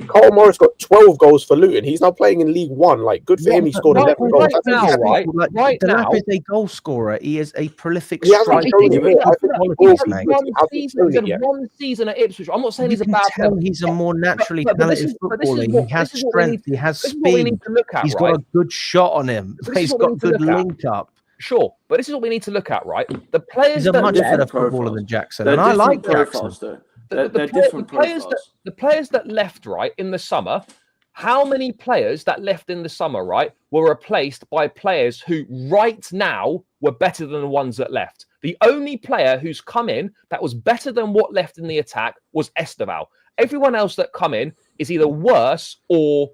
Carlton Morris got 12 goals for Luton. He's now playing in League One. Like, good for him. He scored 11 goals. Right now, right now, Delap is a goal scorer. He is a prolific He hasn't striker. shown it yet. I think He's he had will. he's had one season at Ipswich. I'm not saying he's a bad player. He's a more naturally But this talented is- but this footballer. is what- He has this is what we strength. He has This is what we speed. need to look at, He's right? got a good shot on him. This is He's what we got need to good look at. link up. Sure, but this is what we need to look at, right? The players He's a that much left- better Different footballer profiles. than Jackson, They're and I like different Jackson. profiles, though. the They're different profiles. The players that left, right, in the summer, how many players that left in the summer, right, were replaced by players who right now were better than the ones that left? The only player who's come in that was better than what left in the attack was Esteval. Everyone else that come in is either worse or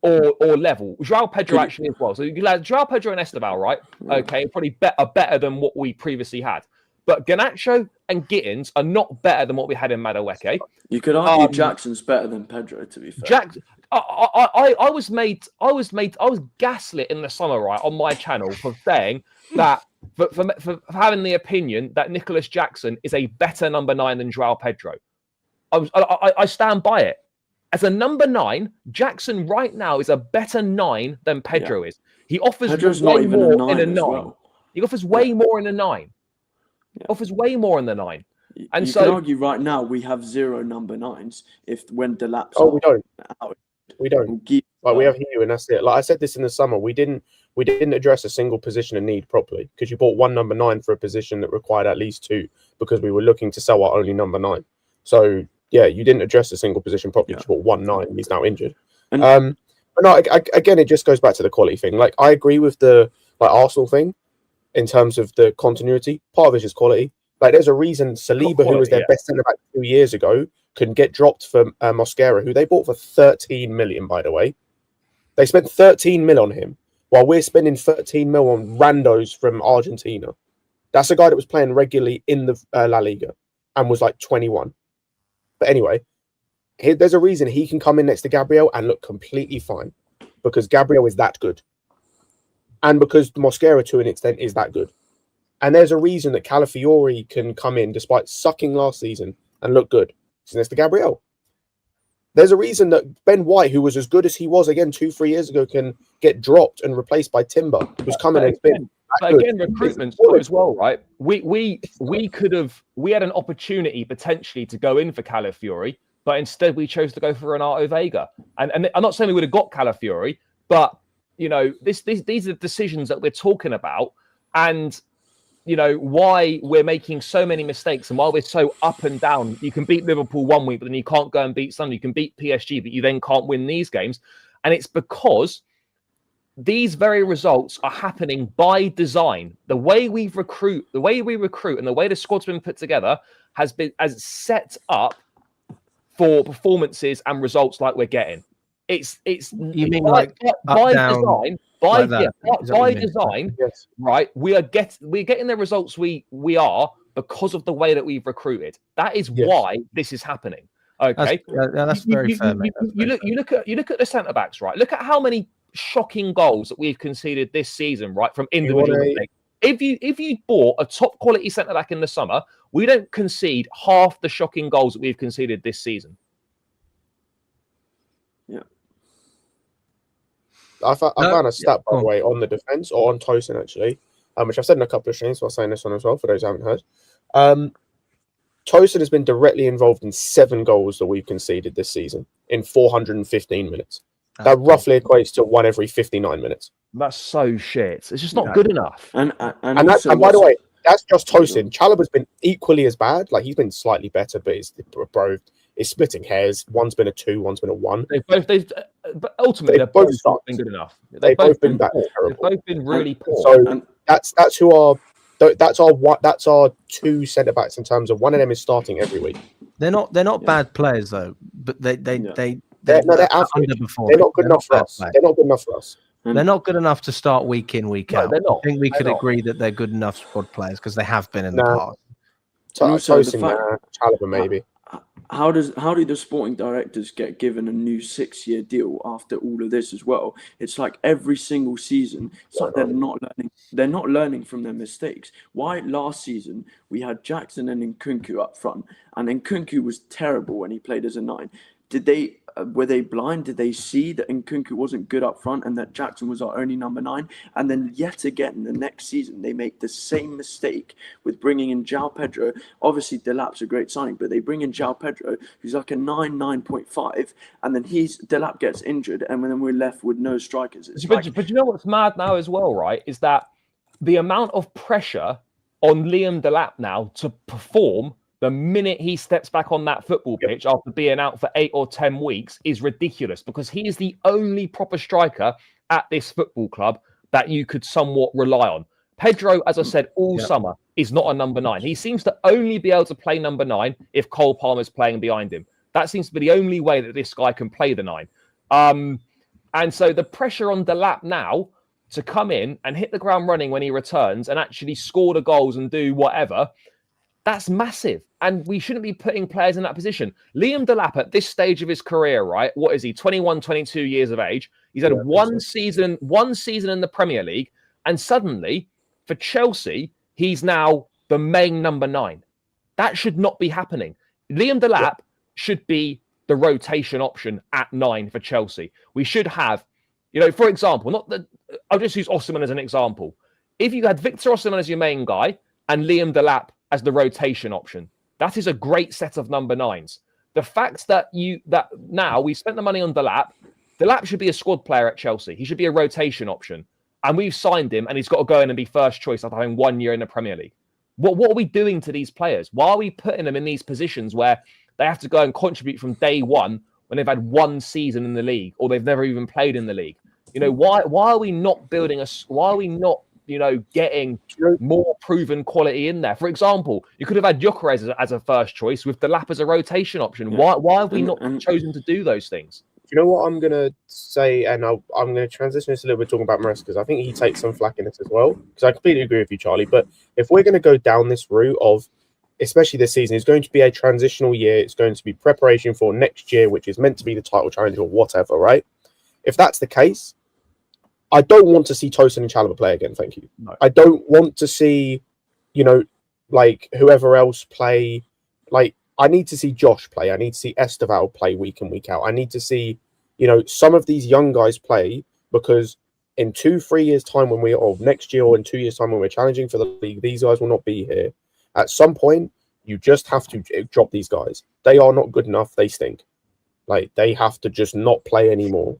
level. João Pedro actually as well. So you had João Pedro and Esteval, right? Okay, probably better than what we previously had. But Garnacho and Gittins are not better than what we had in Madueke. You could argue Jackson's better than Pedro, to be fair. I was gaslit in the summer, right, on my channel for saying that for having the opinion that Nicholas Jackson is a better number 9 than João Pedro. I stand by it. As a number 9, Jackson right now is a better 9 than Pedro is. He offers Pedro's way not even more a 9 in a as 9. well. He offers way more in a 9. Yeah. Offers way more in the 9. And you so could argue right now we have 0 number 9s if when Delap's Oh, we don't. out. We don't. Like, we have Hugh, and that's it. Like I said this in the summer, we didn't address a single position of need properly because you bought one number 9 for a position that required at least 2 because we were looking to sell our only number 9. So yeah, you didn't address a single position properly. You bought 1 9. He's now injured. But no, again, it just goes back to the quality thing. Like I agree with the Arsenal thing in terms of the continuity. Part of it is quality. Like there's a reason Saliba, who was their best centre back 2 years ago, couldn't get dropped for Mosquera, who they bought for 13 million, by the way. They spent 13 mil on him, while we're spending 13 mil on randos from Argentina. That's a guy that was playing regularly in the La Liga and was like 21. But anyway, there's a reason he can come in next to Gabriel and look completely fine, because Gabriel is that good. And because Mosquera, to an extent, is that good. And there's a reason that Calafiori can come in despite sucking last season and look good. It's next to Gabriel. There's a reason that Ben White, who was as good as he was again 2-3 years ago, can get dropped and replaced by Timber, who's coming and been. But again, recruitment's good as well, right? We had an opportunity potentially to go in for Calafiori, but instead we chose to go for Renato Vega. And I'm not saying we would have got Calafiori, but you know, these are the decisions that we're talking about, and you know why we're making so many mistakes and why we're so up and down. You can beat Liverpool one week, but then you can't go and beat Sunderland. You can beat PSG, but you then can't win these games, and it's because these very results are happening by design. The way we recruit, and the way the squad's been put together has set up for performances and results like we're getting. It's You mean by down, design, design, Yes. right? We're getting the results we are because of the way that we've recruited. That is why this is happening. Okay, that's very fair. You look at the centre backs, right? Look at how many shocking goals that we've conceded this season, right, from individual mistakes. If you bought a top quality centre back in the summer, we don't concede half the shocking goals that we've conceded this season. Yeah. I found a stat, by the way, on the defence, or on Tosin, actually, which I've said in a couple of streams, so I'll say this one as well, for those who haven't heard. Tosin has been directly involved in 7 goals that we've conceded this season in 415 minutes. That roughly equates to 1 every 59 minutes. That's so shit. It's just not good enough. And by the way, that's just Tosin. Chalobah's been equally as bad. Like, he's been slightly better, but it's splitting hairs. One's been a 2, one's been a 1. But ultimately, they've both been good enough. They've both been that terrible. They've both been really poor. So that's our 2 centre backs in terms of one of them is starting every week. They're not bad players though, but they're average. They're underperforming. They're not good enough for us. They're not good enough for us. They're not good enough to start week in, week out. They're not. I think we could agree that they're good enough squad players because they have been in the past. Chalobah, maybe. How do the sporting directors get given a new 6-year deal after all of this as well? It's like every single season, it's like they're not learning. They're not learning from their mistakes. Why last season we had Jackson and Nkunku up front, and Nkunku was terrible when he played as a 9. Were they blind? Did they see that Nkunku wasn't good up front and that Jackson was our only number 9? And then yet again, the next season, they make the same mistake with bringing in João Pedro. Obviously, Delap's a great signing, but they bring in João Pedro, who's like a 9.5, and then Delap gets injured, and then we're left with no strikers. But you know what's mad now as well, right? Is that the amount of pressure on Liam Delap now to perform the minute he steps back on that football pitch after being out for 8 or 10 weeks is ridiculous, because he is the only proper striker at this football club that you could somewhat rely on. Pedro, as I said, all summer is not a number 9. He seems to only be able to play number 9 if Cole Palmer's playing behind him. That seems to be the only way that this guy can play the 9. And so the pressure on Delap now to come in and hit the ground running when he returns and actually score the goals and do whatever, that's massive. And we shouldn't be putting players in that position. Liam Delap at this stage of his career, right? What is he? 21, 22 years of age. He's had one season in the Premier League. And suddenly, for Chelsea, he's now the main number 9. That should not be happening. Liam Delap should be the rotation option at 9 for Chelsea. We should have, for example, I'll just use Osimhen as an example. If you had Victor Osimhen as your main guy and Liam Delap as the rotation option, that is a great set of number 9s. The fact that now we spent the money on Delap should be a squad player at Chelsea. He should be a rotation option. And we've signed him, and he's got to go in and be first choice after having 1 year in the Premier League. What are we doing to these players? Why are we putting them in these positions where they have to go and contribute from day one when they've had 1 season in the league or they've never even played in the league? Why are we not building why are we not getting more proven quality in there? For example, you could have had Gyökeres as a first choice with Delap as a rotation option. Why have we not chosen to do those things? Do you know what I'm going to say? And I'm going to transition this a little bit talking about Maresca, because I think he takes some flack in this as well. Because I completely agree with you, Charlie. But if we're going to go down this route of, especially this season, it's going to be a transitional year. It's going to be preparation for next year, which is meant to be the title challenge or whatever, right? If that's the case, I don't want to see Tosin and Chalobah play again. Thank you. No. I don't want to see, whoever else play. I need to see Josh play. I need to see Esteval play week in, week out. I need to see, some of these young guys play, because in 2-3 years' time, next year or in 2 years' time when we're challenging for the league, these guys will not be here. At some point, you just have to drop these guys. They are not good enough. They stink. They have to just not play anymore.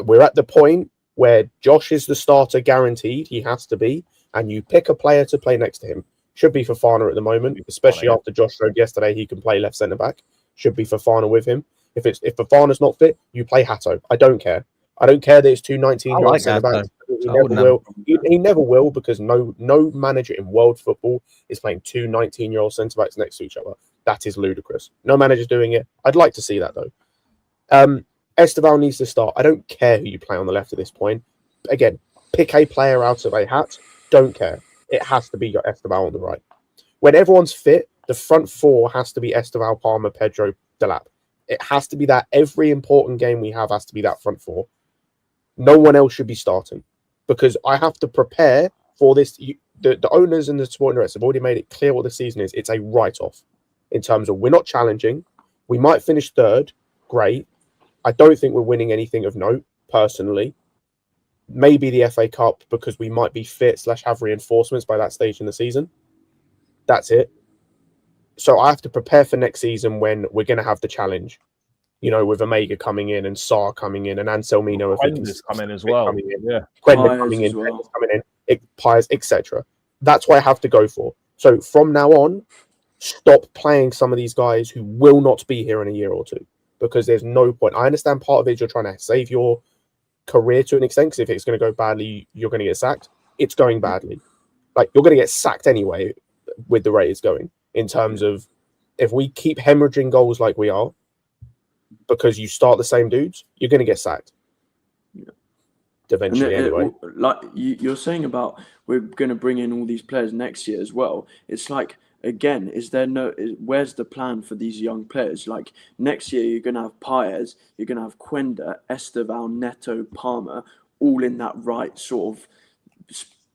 We're at the point where Josh is the starter guaranteed. He has to be. And you pick a player to play next to him. Should be Fofana at the moment, especially after Josh showed yesterday he can play left centre-back. Should be Fofana with him. If Fofana's not fit, you play Hato. I don't care. I don't care that it's 2 19-year-old centre-backs. He never will. He never will, because no manager in world football is playing 2 19-year-old centre-backs next to each other. That is ludicrous. No manager's doing it. I'd like to see that, though. Esteval needs to start. I don't care who you play on the left at this point. Again, pick a player out of a hat. Don't care. It has to be your Esteval on the right. When everyone's fit, the front 4 has to be Esteval, Palmer, Pedro, Delap. It has to be that. Every important game we have has to be that front 4. No one else should be starting, because I have to prepare for this. The owners and the supporting directors have already made it clear what the season is. It's a write-off in terms of we're not challenging. We might finish 3rd. Great. I don't think we're winning anything of note, personally. Maybe the FA Cup, because we might be fit / have reinforcements by that stage in the season. That's it. So I have to prepare for next season when we're going to have the challenge, with Omega coming in and Sarr coming in and Anselmino coming as well. Quentin coming in, Pies, etc. That's what I have to go for. So from now on, stop playing some of these guys who will not be here in a year or two, because there's no point. I understand part of it is you're trying to save your career to an extent, because if it's going to go badly, you're going to get sacked. It's going badly. You're going to get sacked anyway with the rate it's going, in terms of if we keep hemorrhaging goals like we are, because you start the same dudes, you're going to get sacked. Yeah. Eventually, anyway. Like you're saying about we're going to bring in all these players next year as well. It's like, again, where's the plan for these young players? Like next year, you're going to have Paez, you're going to have Quenda, Esteval, Neto, Palmer, all in that right sort of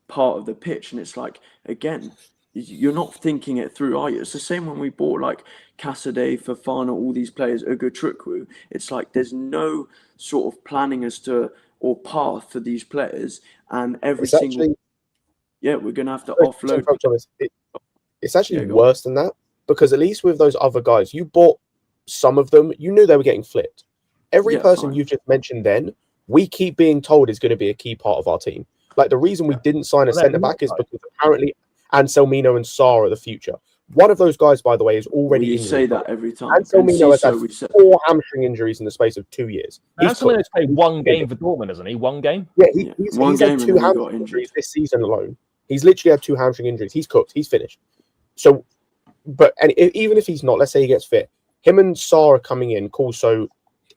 part of the pitch. And it's like, again, you're not thinking it through, are you? It's the same when we bought like Cassidy, Fofana, all these players, Ugochukwu. It's like there's no sort of planning as to or path for these players, and we're going to have to offload. It's actually worse than that, because at least with those other guys, you bought some of them, you knew they were getting flipped. Every person you've just mentioned then, we keep being told is going to be a key part of our team. Like the reason we didn't sign a centre-back is because apparently Anselmino and Sarr are the future. One of those guys, by the way, is already injured. You say that every time. Anselmino has had 4 hamstring injuries in the space of 2 years. Anselmino's played 1 game for Dortmund, hasn't he? 1 game? Yeah, he's had 2 hamstring injuries this season alone. He's literally had 2 hamstring injuries. He's cooked. He's finished. So, even if he's not, let's say he gets fit, him and Sarr are coming in. Cool. So,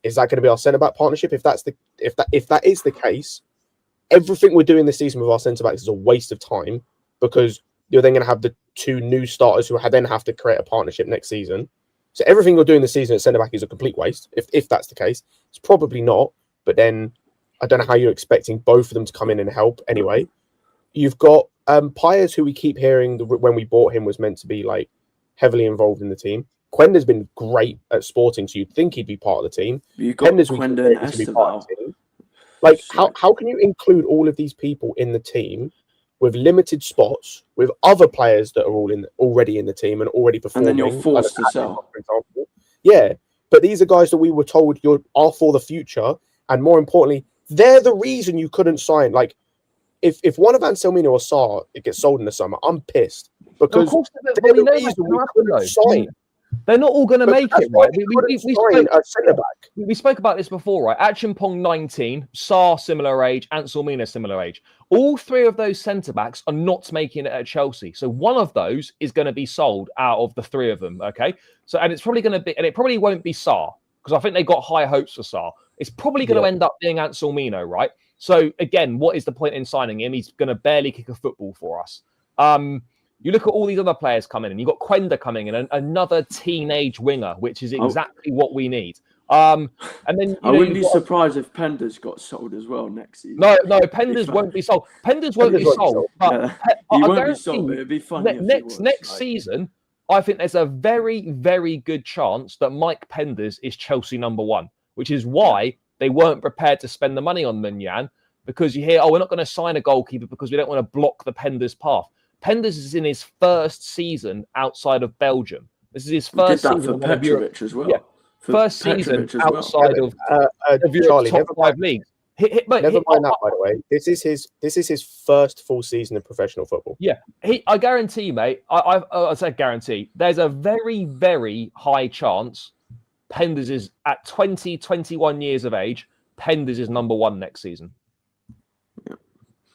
is that going to be our centre-back partnership? If that is the case, everything we're doing this season with our centre-backs is a waste of time, because you're then going to have the 2 new starters who then have to create a partnership next season. So everything you're doing this season at centre-back is a complete waste. If that's the case, it's probably not. But then I don't know how you're expecting both of them to come in and help anyway. You've got Paez, who we keep hearing when we bought him was meant to be like heavily involved in the team. Quenda's been great at Sporting, so you'd think he'd be part of the team. You've got Quenda and Esteval. Like, how can you include all of these people in the team with limited spots, with other players that are already in the team and already performing? And then you're forced to sell. For example. Yeah, but these are guys that we were told are for the future, and more importantly, they're the reason you couldn't sign. Like, if one of Anselmino or Sarr gets sold in the summer, I'm pissed, because they're the reason we couldn't sign. They're not all going to make it, right? We spoke about this before, right? Achimpong 19, Sarr similar age, Anselmino similar age. All 3 of those centre-backs are not making it at Chelsea. So one of those is going to be sold out of the 3 of them, okay? So, and it's probably going to be, and it probably won't be Sarr, because I think they got high hopes for Sarr. It's probably going to end up being Anselmino, right? So again, what is the point in signing him? He's going to barely kick a football for us. You look at all these other players coming in. You've got Quenda coming in, another teenage winger, which is exactly what we need. And then I wouldn't be surprised if Penders got sold as well next season. No, Penders won't be sold. Penders won't be sold. But he won't be sold, but it'd be funny. Next season, I think there's a very, very good chance that Mike Penders is Chelsea number 1, which is why they weren't prepared to spend the money on Munyan, because you hear, we're not going to sign a goalkeeper because we don't want to block the Penders path. Penders is in his first season outside of Belgium. This is his first season for Petrovic as well. Yeah. First season outside of Europe's top 5 leagues. Never mind that, by the way. This is his first full season of professional football. Yeah, I guarantee, mate. I said guarantee. There's a very, very high chance Penders is at 20, 21 years of age. Penders is number 1 next season. Yeah.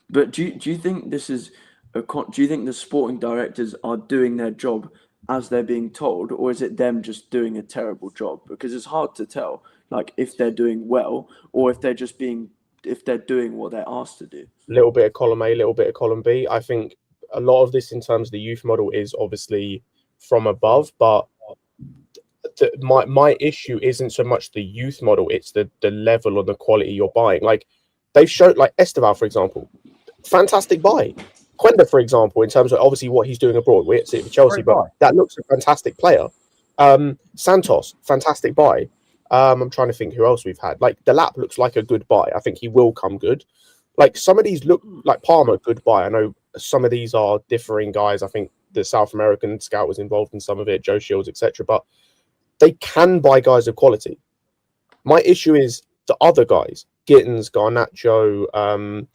But do you think this is? Do you think the sporting directors are doing their job as they're being told, or is it them just doing a terrible job? Because it's hard to tell, like, if they're doing well or if they're doing what they're asked to do. A little bit of column A, a little bit of column B. I think a lot of this in terms of the youth model is obviously from above, but my issue isn't so much the youth model, it's the level or the quality you're buying. Like, they've showed, like Esteval, for example, fantastic buy. Quenda, for example, in terms of obviously what he's doing abroad, we're at City for Chelsea, but that looks a fantastic player. Santos, fantastic buy. I'm trying to think who else we've had. Like, Delap looks like a good buy. I think he will come good. Like, some of these look like Palmer, good buy. I know some of these are differing guys. I think the South American scout was involved in some of it, Joe Shields, etc. But they can buy guys of quality. My issue is the other guys, Gittins, Garnacho,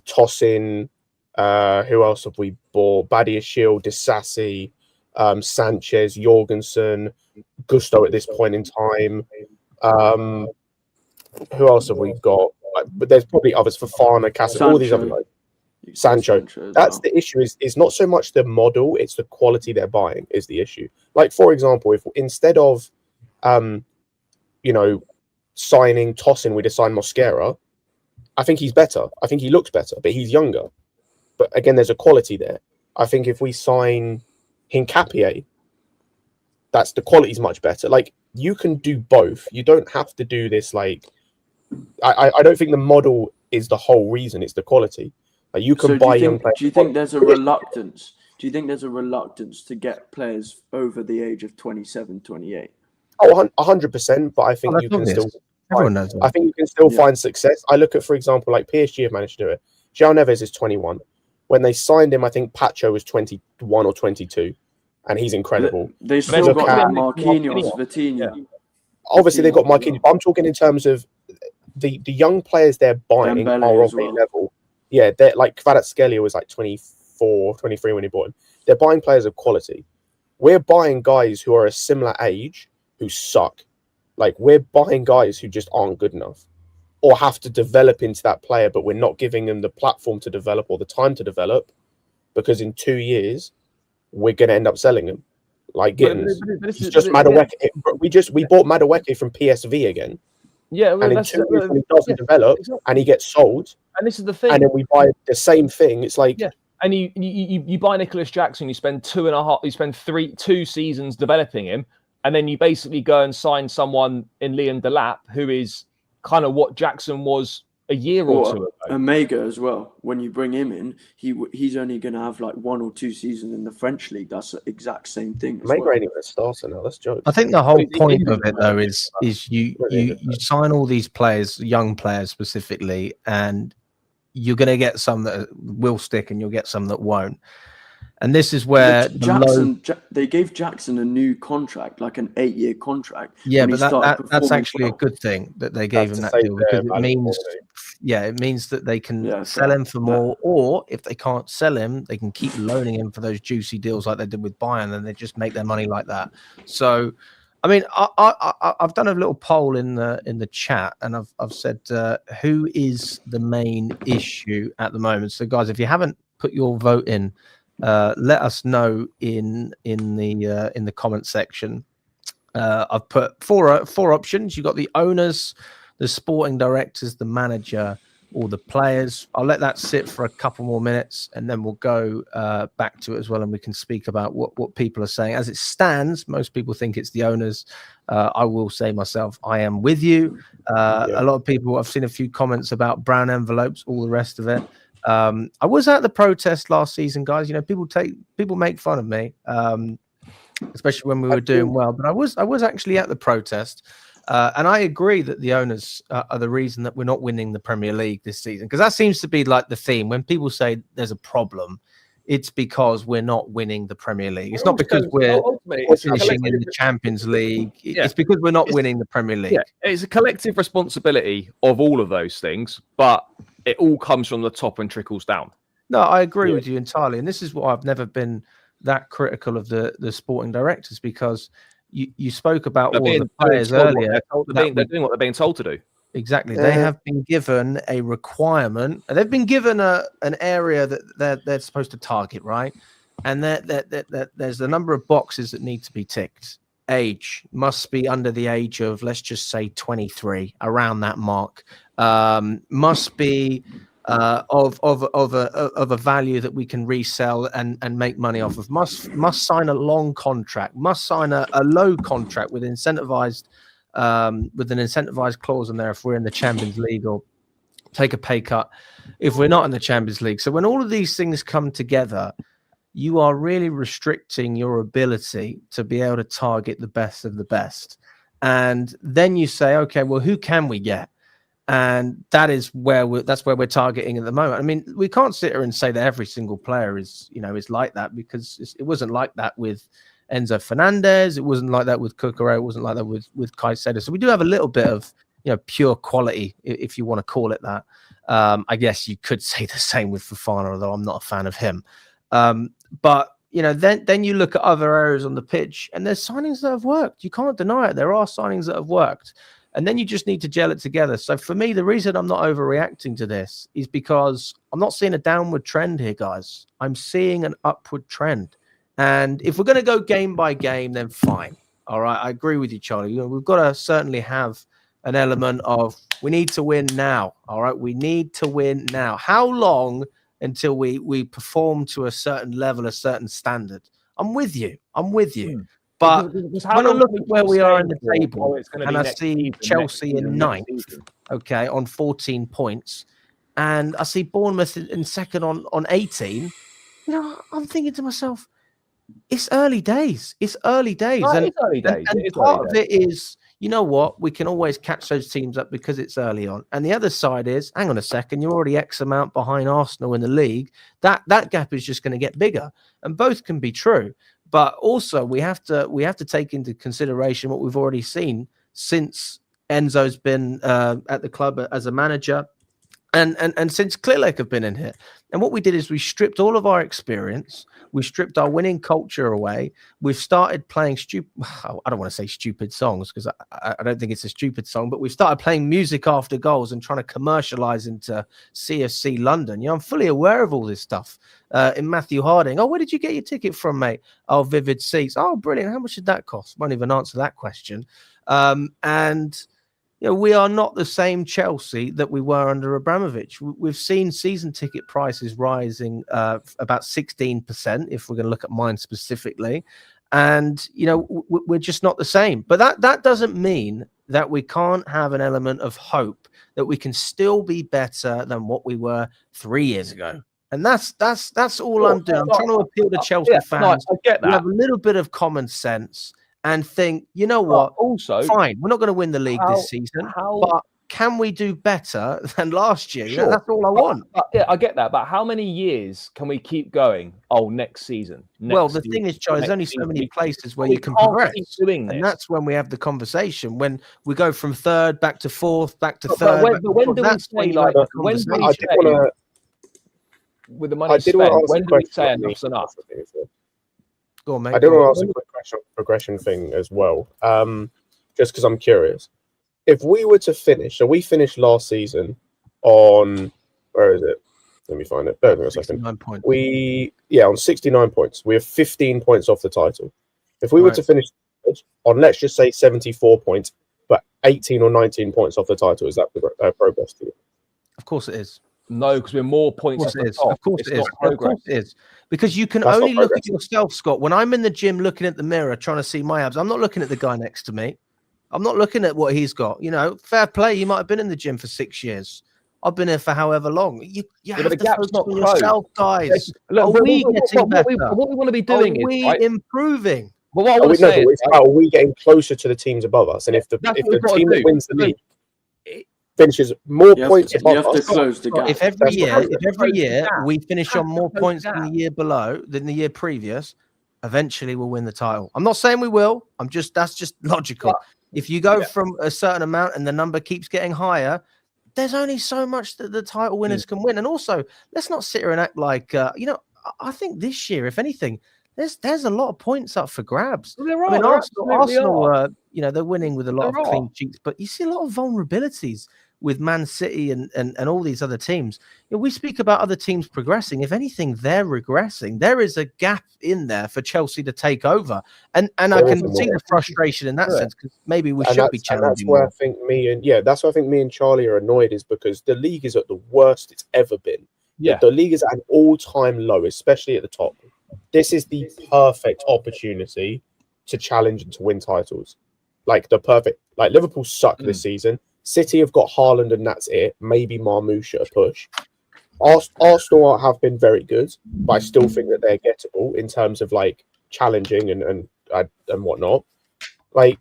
Tossin. Who else have we bought? Badia Shield, Disassi, Sanchez, Jorgensen, Gusto at this point in time. Who else have we got? But there's probably others, Fofana, Casa, all these other guys. Sancho. That's the issue. Is not so much the model; it's the quality they're buying is the issue. Like for example, if instead of, signing Tosin, we just sign Mosquera, I think he's better. I think he looks better, but he's younger. But again, there's a quality there. I think if we sign Hincapié, that's the quality's much better. Like you can do both. You don't have to do this. Like I don't think the model is the whole reason. It's the quality. Like you can buy young players. Do you think there's a reluctance? Do you think there's a reluctance to get players over the age of 27, 28? Oh, 100%. But I think you can still. Everyone knows that. I think you can still find success. I look at, for example, like PSG have managed to do it. João Neves is 21. When they signed him, I think Pacho was 21 or 22, and he's incredible. They still got Marquinhos, Vitinha. Obviously, they got Marquinhos, but I'm talking in terms of the young players they're buying Dembele are as on well. a level. Yeah, they're like Kvaratskhelia was like 24, 23 when he bought him. They're buying players of quality. We're buying guys who are a similar age who suck. Like we're buying guys who just aren't good enough or have to develop into that player, but we're not giving them the platform to develop or the time to develop because in 2 years we're going to end up selling them. Like Gittins. It's just Madueke. We bought Madueke from PSV again. Yeah, well, and in 2 years when he doesn't develop and he gets sold. And this is the thing. And then we buy the same thing. It's like and you buy Nicholas Jackson, you spend 2 seasons developing him. And then you basically go and sign someone in Leon Delap, who is kind of what Jackson was a year or two ago. Omega as well. When you bring him in, he's only going to have like 1 or 2 seasons in the French league. That's the exact same thing. Omega ain't even a starter now. That's joke. I think the whole point of it though is you sign all these players, young players specifically, and you're going to get some that will stick, and you'll get some that won't. And this is where they gave Jackson a new contract, like an 8-year contract. Yeah, but that's actually a good thing that they gave him that deal because it means that they can sell him for more, or if they can't sell him, they can keep loaning him for those juicy deals like they did with Bayern, and they just make their money like that. So, I mean, I've done a little poll in the chat, and I've said who is the main issue at the moment. So, guys, if you haven't put your vote in, let us know in the comment section. I've put four options. You've got the owners, the sporting directors, the manager, or the players. I'll let that sit for a couple more minutes, and then we'll go back to it as well, and we can speak about what people are saying. As it stands, most people think it's the owners. I will say myself, I am with you. A lot of people, I've seen a few comments about brown envelopes, all the rest of it. I was at the protest last season, guys. You know, people make fun of me, especially when we were doing well. But I was actually at the protest, and I agree that the owners are the reason that we're not winning the Premier League this season, because that seems to be like the theme when people say there's a problem. It's because we're not winning the Premier League. It's not because we're finishing in the Champions League. It's because we're not winning the Premier League. Yeah, it's a collective responsibility of all of those things, but it all comes from the top and trickles down. No, I agree with you entirely. And this is why I've never been that critical of the sporting directors, because you spoke about all the players earlier. They're doing what they're being told to do. Exactly. They have been given a requirement. They've been given an area that they're supposed to target, right? And there's a number of boxes that need to be ticked. Age must be under the age of, let's just say 23, around that mark. Must be of a value that we can resell and make money off of. Must sign a long contract. Must sign a low contract with incentivized. With an incentivized clause in there if we're in the Champions League, or take a pay cut if we're not in the Champions League. So when all of these things come together, you are really restricting your ability to be able to target the best of the best. And then you say, okay, well, who can we get? And that's where we're targeting at the moment. I mean, we can't sit here and say that every single player is like that, because it wasn't like that with Enzo Fernandez. It wasn't like that with Cucurella. It wasn't like that with Caicedo. So we do have a little bit of pure quality, if you want to call it that. I guess you could say the same with Fofana, although I'm not a fan of him. But then you look at other areas on the pitch, and there's signings that have worked. You can't deny it. There are signings that have worked. And then you just need to gel it together. So for me, the reason I'm not overreacting to this is because I'm not seeing a downward trend here, guys. I'm seeing an upward trend. And if we're going to go game by game, then fine. All right. I agree with you, Charlie. You know, we've got to certainly have an element of we need to win now. All right. We need to win now. How long until we perform to a certain level, a certain standard? I'm with you. But when I look at where we are in the table and I see Chelsea in ninth, okay, on 14 points, and I see Bournemouth in second on 18, you know, I'm thinking to myself, it's early days. It's early days. No, and it's early days. And part of it is, you know what, we can always catch those teams up because it's early on. And the other side is, hang on a second, you're already X amount behind Arsenal in the league. That gap is just going to get bigger. And both can be true. But also we have to take into consideration what we've already seen since Enzo's been at the club as a manager, and since Clearlake have been in here. And what we did is we stripped all of our experience, we stripped our winning culture away. We've started playing I don't want to say stupid songs because I don't think it's a stupid song, but we've started playing music after goals and trying to commercialize into CFC London. You know, I'm fully aware of all this stuff. In Matthew Harding, oh, where did you get your ticket from, mate? Oh, Vivid Seats. Oh, brilliant. How much did that cost? Won't even answer that question. And you know, we are not the same Chelsea that we were under Abramovich. We've seen season ticket prices rising about 16%, if we're going to look at mine specifically. And, you know, we're just not the same. But that doesn't mean that we can't have an element of hope that we can still be better than what we were 3 years ago. And that's all I'm doing. I'm trying to appeal to Chelsea fans. I get that. Have a little bit of common sense and think, you know what? Also, fine, we're not going to win the league this season, but can we do better than last year? Sure. You know, that's all I want. Yeah, I get that. But how many years can we keep going? Oh, next season. The thing is, Joe, there's only so many places where you can progress. Doing this. And that's when we have the conversation. When we go from third back to fourth, back to third. When do we say, like, when do we say, with the money spent, when do we say enough's enough? Go on, mate. I do want to ask a quick progression thing as well, just because I'm curious. If we were to finish, so we finished last season on, where is it? Let me find it. Don't know a second. 69 points. On 69 points. We have 15 points off the title. If we were to finish on, let's just say 74 points, but 18 or 19 points off the title, is that progress to you? Of course it is. No, because we're more points. Of course it is. Of course it is. Because you can only look at yourself, Scott. When I'm in the gym looking at the mirror, trying to see my abs, I'm not looking at the guy next to me. I'm not looking at what he's got. You know, fair play. You might have been in the gym for 6 years. I've been here for however long. You have to focus on yourself, guys. Look, are we getting better? What we want to be doing is improving. But what I want to say is, are we getting closer to the teams above us? And if the team that wins the league finishes more points above us, close the gap. If every year we finish on more points than the year below, than the year previous, eventually we'll win the title. I'm not saying we will. That's just logical. But if you go from a certain amount and the number keeps getting higher, there's only so much that the title winners can win. And also, let's not sit here and act like I think this year, if anything, there's a lot of points up for grabs. Well, there are. I mean, Arsenal they're winning with a lot of clean sheets, but you see a lot of vulnerabilities with Man City and all these other teams. You know, we speak about other teams progressing. If anything, they're regressing. There is a gap in there for Chelsea to take over. And I can see the frustration in that sense, because maybe we should be challenging. That's where I think that's why I think me and Charlie are annoyed, is because the league is at the worst it's ever been. Yeah. The league is at an all-time low, especially at the top. This is the perfect opportunity to challenge and to win titles. Like Liverpool suck this season. City have got Haaland and that's it. Maybe Marmoush at a push. Arsenal have been very good, but I still think that they're gettable in terms of like challenging and whatnot. Like,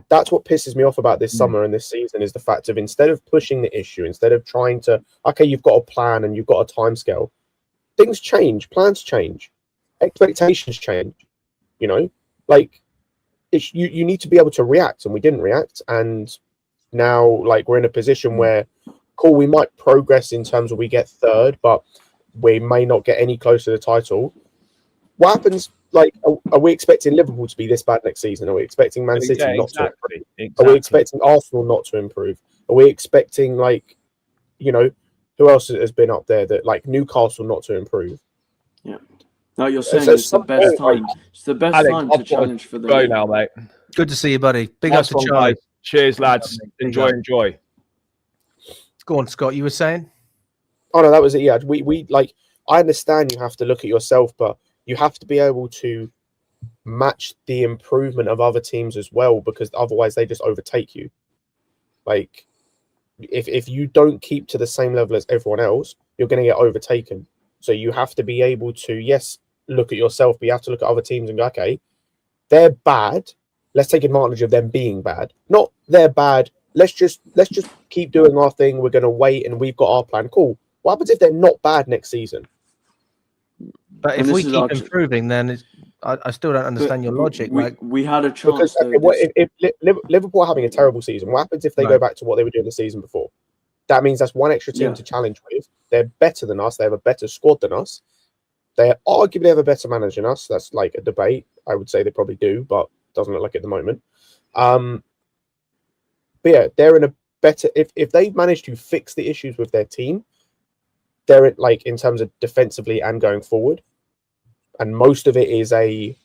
that's what pisses me off about this summer and this season, is the fact of, instead of pushing the issue, instead of trying to, okay, you've got a plan and you've got a timescale, things change, plans change, expectations change. You know, like, you need to be able to react, and we didn't react, and now, like, we're in a position where, cool, we might progress in terms of we get third, but we may not get any closer to the title. What happens like, are we expecting Liverpool to be this bad next season? Are we expecting Man City not to improve? Exactly. Are we expecting Arsenal not to improve? Are we expecting, like, you know, who else has been up there that, like, Newcastle not to improve? Yeah. No, you're saying it's the best time. It's the best Alex, time to challenge for the go league. now, mate. Good to see you, buddy. Big Nice up to one, Charlie. guys. Cheers, lads. Enjoy. Go on, Scott. You were saying? Oh no, that was it. Yeah, we like. I understand you have to look at yourself, but you have to be able to match the improvement of other teams as well, because otherwise they just overtake you. Like, if you don't keep to the same level as everyone else, you're going to get overtaken. So you have to be able to, yes, look at yourself, but you have to look at other teams and go, okay, they're bad. Let's take advantage of them being bad. Not they're bad. Let's just keep doing our thing. We're going to wait, and we've got our plan. Cool. What happens if they're not bad next season? But if we keep improving, then I still don't understand your logic. We had a chance. Because, if Liverpool are having a terrible season, what happens if they go back to what they were doing the season before? That means that's one extra team to challenge with. They're better than us. They have a better squad than us. They arguably have a better manager than us. That's like a debate. I would say they probably do, but doesn't look like it at the moment. But yeah, they're in a better. If they manage to fix the issues with their team, they're like in terms of defensively and going forward, and most of it is a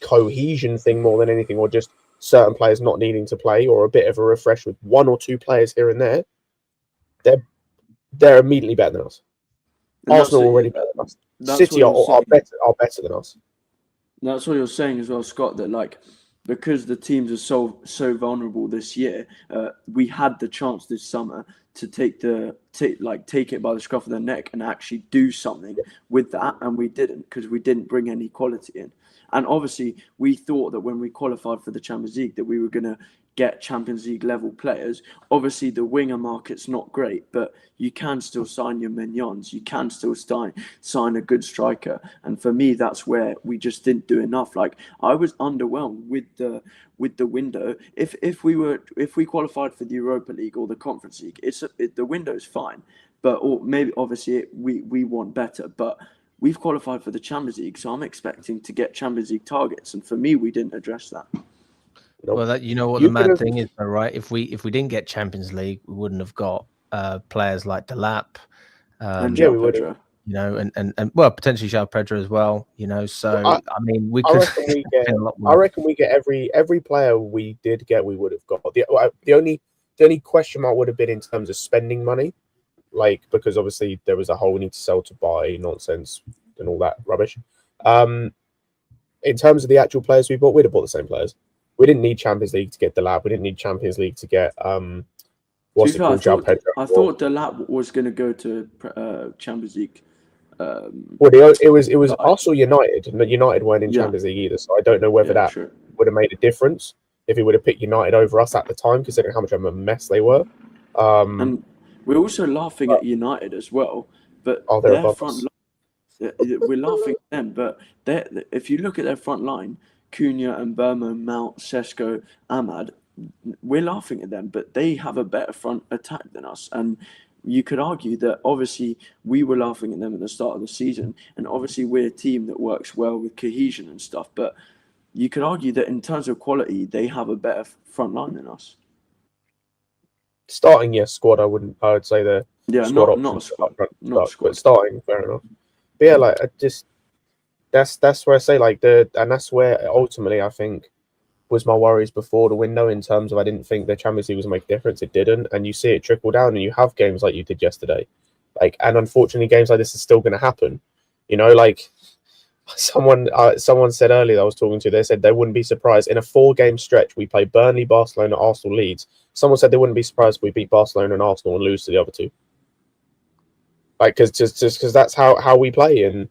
cohesion thing more than anything, or just certain players not needing to play, or a bit of a refresh with one or two players here and there. They're immediately better than us. Arsenal are already better than us. City are better than us. That's what you're saying as well, Scott. That like, because the teams are so vulnerable this year, we had the chance this summer to take it by the scruff of the neck and actually do something with that, and we didn't, because we didn't bring any quality in. And obviously, we thought that when we qualified for the Champions League that we were going to get Champions League level players. Obviously, the winger market's not great, but you can still sign your Mignons. You can still sign a good striker. And for me, that's where we just didn't do enough. Like, I was underwhelmed with the window. If we qualified for the Europa League or the Conference League, the window's fine. But or maybe obviously we want better, but we've qualified for the Champions League, so I'm expecting to get Champions League targets. And for me, we didn't address that. Well, that the mad thing is, though, right? If we didn't get Champions League, we wouldn't have got players like Delap, and João Pedro. You know, and well, potentially João Pedro as well. You know, so I mean, we could. I reckon we get every player we did get, we would have got. The only question mark would have been in terms of spending money, like, because obviously there was a whole need to sell to buy nonsense and all that rubbish. In terms of the actual players we bought, we'd have bought the same players. We didn't need Champions League to get Delap. We didn't need Champions League to get what's it called? I thought Delap was going to go to Champions League. Well, it was us or United, and United weren't in Champions League either. So I don't know whether that would have made a difference if he would have picked United over us at the time, considering how much of a mess they were. And we're also laughing at United as well, but their front line, we're laughing at them. But if you look at their front line, Cunha and Berman, Mount, Sesko, Ahmad, we're laughing at them, but they have a better front attack than us. And you could argue that obviously we were laughing at them at the start of the season, and obviously we're a team that works well with cohesion and stuff, but you could argue that in terms of quality, they have a better front line than us. Starting, yes, squad, I would say the squad not a squad. But starting, fair enough. But yeah, like, that's where I say, like, and that's where ultimately I think was my worries before the window, in terms of I didn't think the Champions League was going to make a difference. It didn't, and you see it trickle down, and you have games like you did yesterday, like, and unfortunately games like this is still going to happen. You know, like someone said earlier that I was talking to, they said they wouldn't be surprised in a 4-game stretch we play Burnley, Barcelona, Arsenal, Leeds. Someone said they wouldn't be surprised if we beat Barcelona and Arsenal and lose to the other two. Like, because that's how we play, and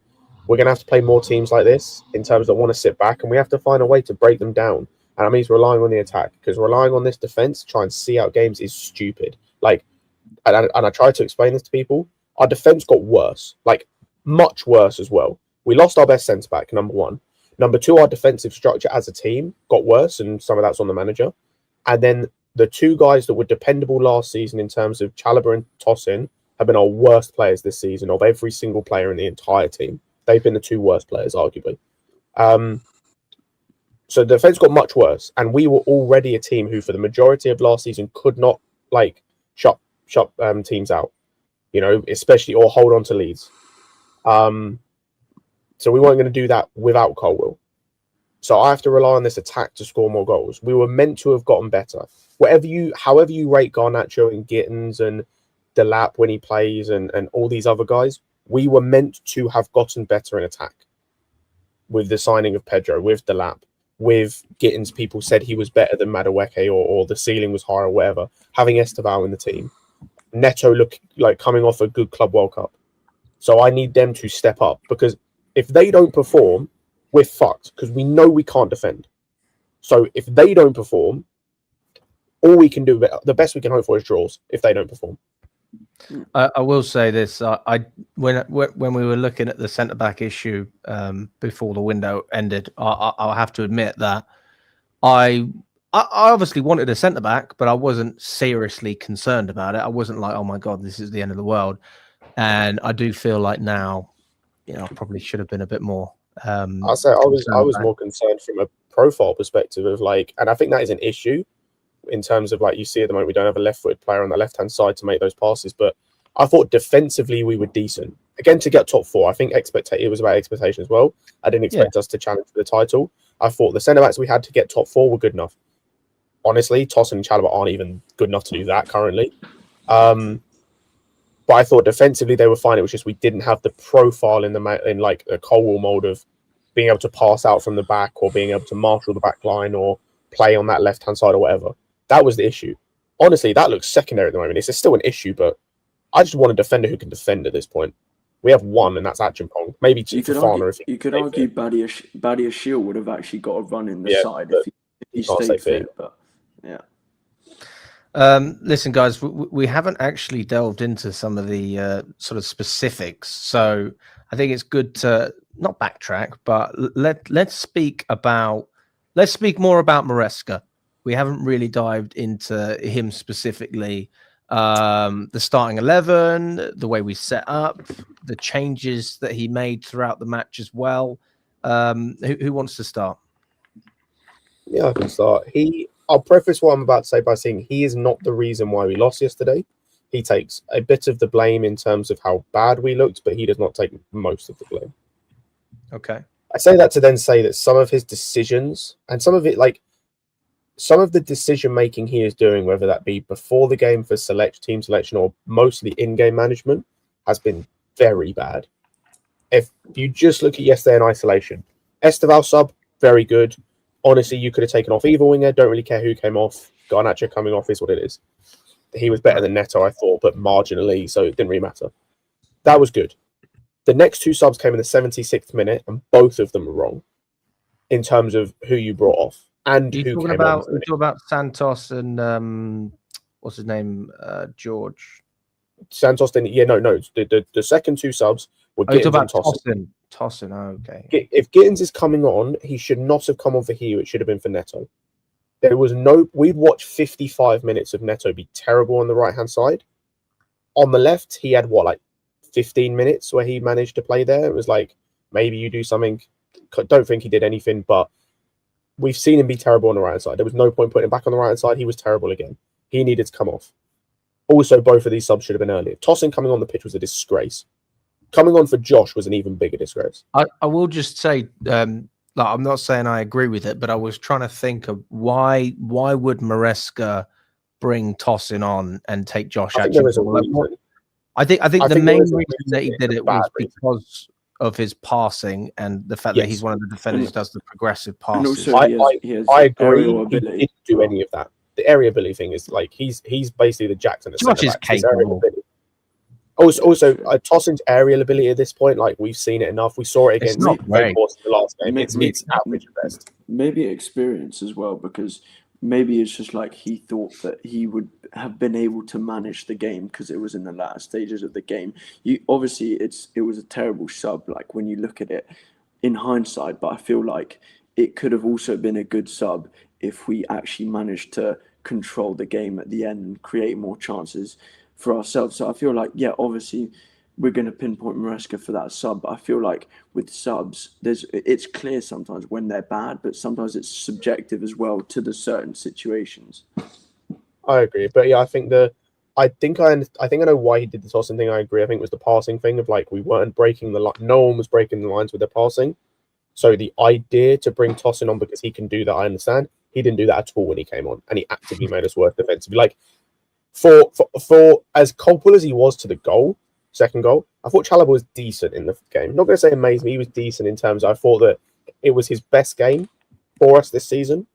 we're going to have to play more teams like this in terms that want to sit back, and we have to find a way to break them down. And that means relying on the attack, because relying on this defense to try and see out games is stupid. Like, and I tried to explain this to people. Our defense got worse, like much worse as well. We lost our best centre back, number one. Number two, our defensive structure as a team got worse, and some of that's on the manager. And then the two guys that were dependable last season in terms of Chalobah and Tosin have been our worst players this season of every single player in the entire team. They've been the two worst players, arguably. So the defense got much worse, and we were already a team who, for the majority of last season, could not like shut teams out, especially or hold on to leads. So we weren't going to do that without Colwill. So I have to rely on this attack to score more goals. We were meant to have gotten better. However you rate Garnacho and Gittins and Delap when he plays and all these other guys, we were meant to have gotten better in attack with the signing of Pedro, with Delap, with Gittins. People said he was better than Madueke or the ceiling was higher or whatever. Having Esteval in the team. Neto look like coming off a good Club World Cup. So I need them to step up, because if they don't perform, we're fucked, because we know we can't defend. So if they don't perform, all we can do, the best we can hope for is draws if they don't perform. I will say this: when we were looking at the centre back issue before the window ended, I'll have to admit that I obviously wanted a centre back, but I wasn't seriously concerned about it. I wasn't like, oh my god, this is the end of the world. And I do feel like now, I probably should have been a bit more. I'll say I was more concerned from a profile perspective of and I think that is an issue in terms of you see at the moment we don't have a left-footed player on the left-hand side to make those passes. But I thought defensively we were decent. Again, to get top 4, I think it was about expectation as well. I didn't expect us to challenge for the title. I thought the centre-backs we had to get top 4 were good enough. Honestly, Tosin and Chalobah aren't even good enough to do that currently. But I thought defensively they were fine. It was just we didn't have the profile in a Colwill mold of being able to pass out from the back or being able to marshal the back line or play on that left-hand side or whatever. That was the issue. Honestly, that looks secondary at the moment. It's still an issue, but I just want a defender who can defend at this point. We have one, and that's Achimpong. Maybe Fofana. You could argue Badia Shield would have actually got a run in the side if he stayed fit. But yeah. Listen, guys, we haven't actually delved into some of the sort of specifics, so I think it's good to not backtrack, but let's speak more about Maresca. We haven't really dived into him specifically. The starting 11, the way we set up, the changes that he made throughout the match as well. Who wants to start? Yeah, I can start. I'll preface what I'm about to say by saying he is not the reason why we lost yesterday. He takes a bit of the blame in terms of how bad we looked, but he does not take most of the blame. Okay. I say that to then say that some of his decisions and some of the decision making he is doing, whether that be before the game for team selection or mostly in-game management, has been very bad. If you just look at yesterday in isolation, Esteval sub, very good. Honestly, you could have taken off either winger. Don't really care who came off. Garnacho coming off is what it is. He was better than Neto, I thought, but marginally, so it didn't really matter. That was good. The next 2 subs came in the 76th minute, and both of them were wrong in terms of who you brought off. And you're talking about Santos and what's his name, George Santos. Then the second 2 subs were Gittins and Tosin. Tosin, okay. If Gittins is coming on, he should not have come on for Hugh. It should have been for Neto. We'd watched 55 minutes of Neto be terrible on the right-hand side. On the left, he had 15 minutes where he managed to play there. It was maybe you do something. Don't think he did anything, but we've seen him be terrible on the right-hand side. There was no point putting him back on the right-hand side. He was terrible again. He needed to come off. Also, both of these subs should have been earlier. Tosin coming on the pitch was a disgrace. Coming on for Josh was an even bigger disgrace. I will just say, I'm not saying I agree with it, but I was trying to think of why would Maresca bring Tosin on and take Josh out? I think the main reason that he did it was because of his passing and the fact that he's one of the defenders who does the progressive passes. I agree. He didn't do any of that. The area ability thing is he's basically the Jackson. Josh is capable. Also, Tosin's aerial ability at this point, we've seen it enough. We saw it against the last game. It's average at best. Maybe experience as well, because maybe it's just he thought that he would have been able to manage the game because it was in the latter stages of the game. Obviously it was a terrible sub, when you look at it in hindsight, but I feel like it could have also been a good sub if we actually managed to control the game at the end and create more chances for ourselves. So I feel obviously we're going to pinpoint Maresca for that sub. But I feel like with subs, it's clear sometimes when they're bad, but sometimes it's subjective as well to the certain situations. I agree, but yeah, I think I know why he did the tossing thing. I agree. I think it was the passing thing of like we weren't breaking the line. No one was breaking the lines with their passing. So the idea to bring Tosin on because he can do that, I understand. He didn't do that at all when he came on, and he actively made us work defensively. Like for as culpable as he was to the second goal, I thought Chalobah was decent in the game. Not going to say amazing, he was decent in terms of, I thought that it was his best game for us this season.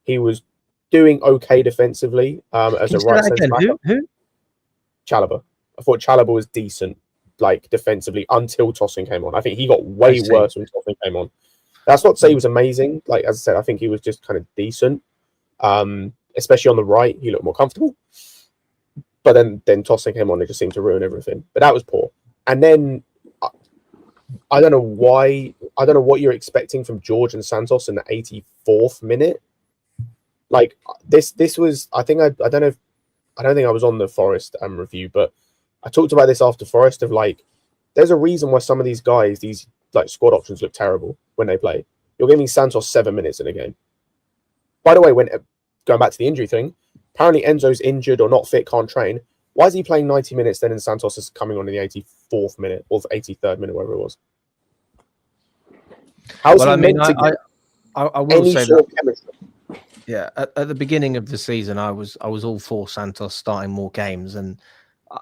He was doing okay defensively as a right centre back. Who? Chalobah. I thought Chalobah was decent, like defensively, until Tosin came on. I think he got way worse when Tosin came on. That's not to say he was amazing. Like as I said, I think he was just kind of decent. Especially on the right, he looked more comfortable. But then Tosin came on, it just seemed to ruin everything. But that was poor. And then I don't know why. I don't know what you're expecting from George and Santos in the 84th minute. Like this was. I don't know. I don't think I was on the Forest review, but I talked about this after Forest of like, there's a reason why some of these guys, these like squad options look terrible when they play. You're giving Santos 7 minutes in a game. By the way, when going back to the injury thing, apparently Enzo's injured or not fit, can't train. Why is he playing 90 minutes then and Santos is coming on in the 84th minute or the 83rd minute, whatever it was? How's he meant to get I will any say sort that, of chemistry? yeah, at the beginning of the season, I was all for Santos starting more games, and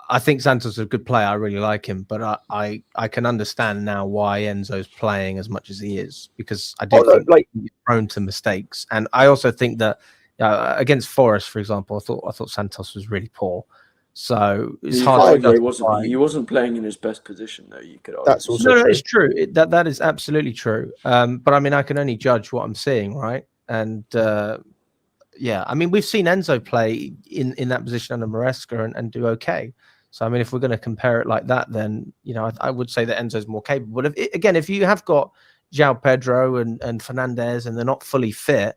I think Santos is a good player. I really like him, but I can understand now why Enzo's playing as much as he is, because I do think he's prone to mistakes, and I also think that against Forest, for example, I thought Santos was really poor. So it's hard. He wasn't playing in his best position, though. You could argue. That's also true. It's true. That is absolutely true. But I mean, I can only judge what I'm seeing, right? And yeah, I mean, we've seen Enzo play in that position under Maresca and do okay. So I mean, if we're going to compare it like that, then I would say that Enzo's more capable. But if you have got João Pedro and Fernandez and they're not fully fit,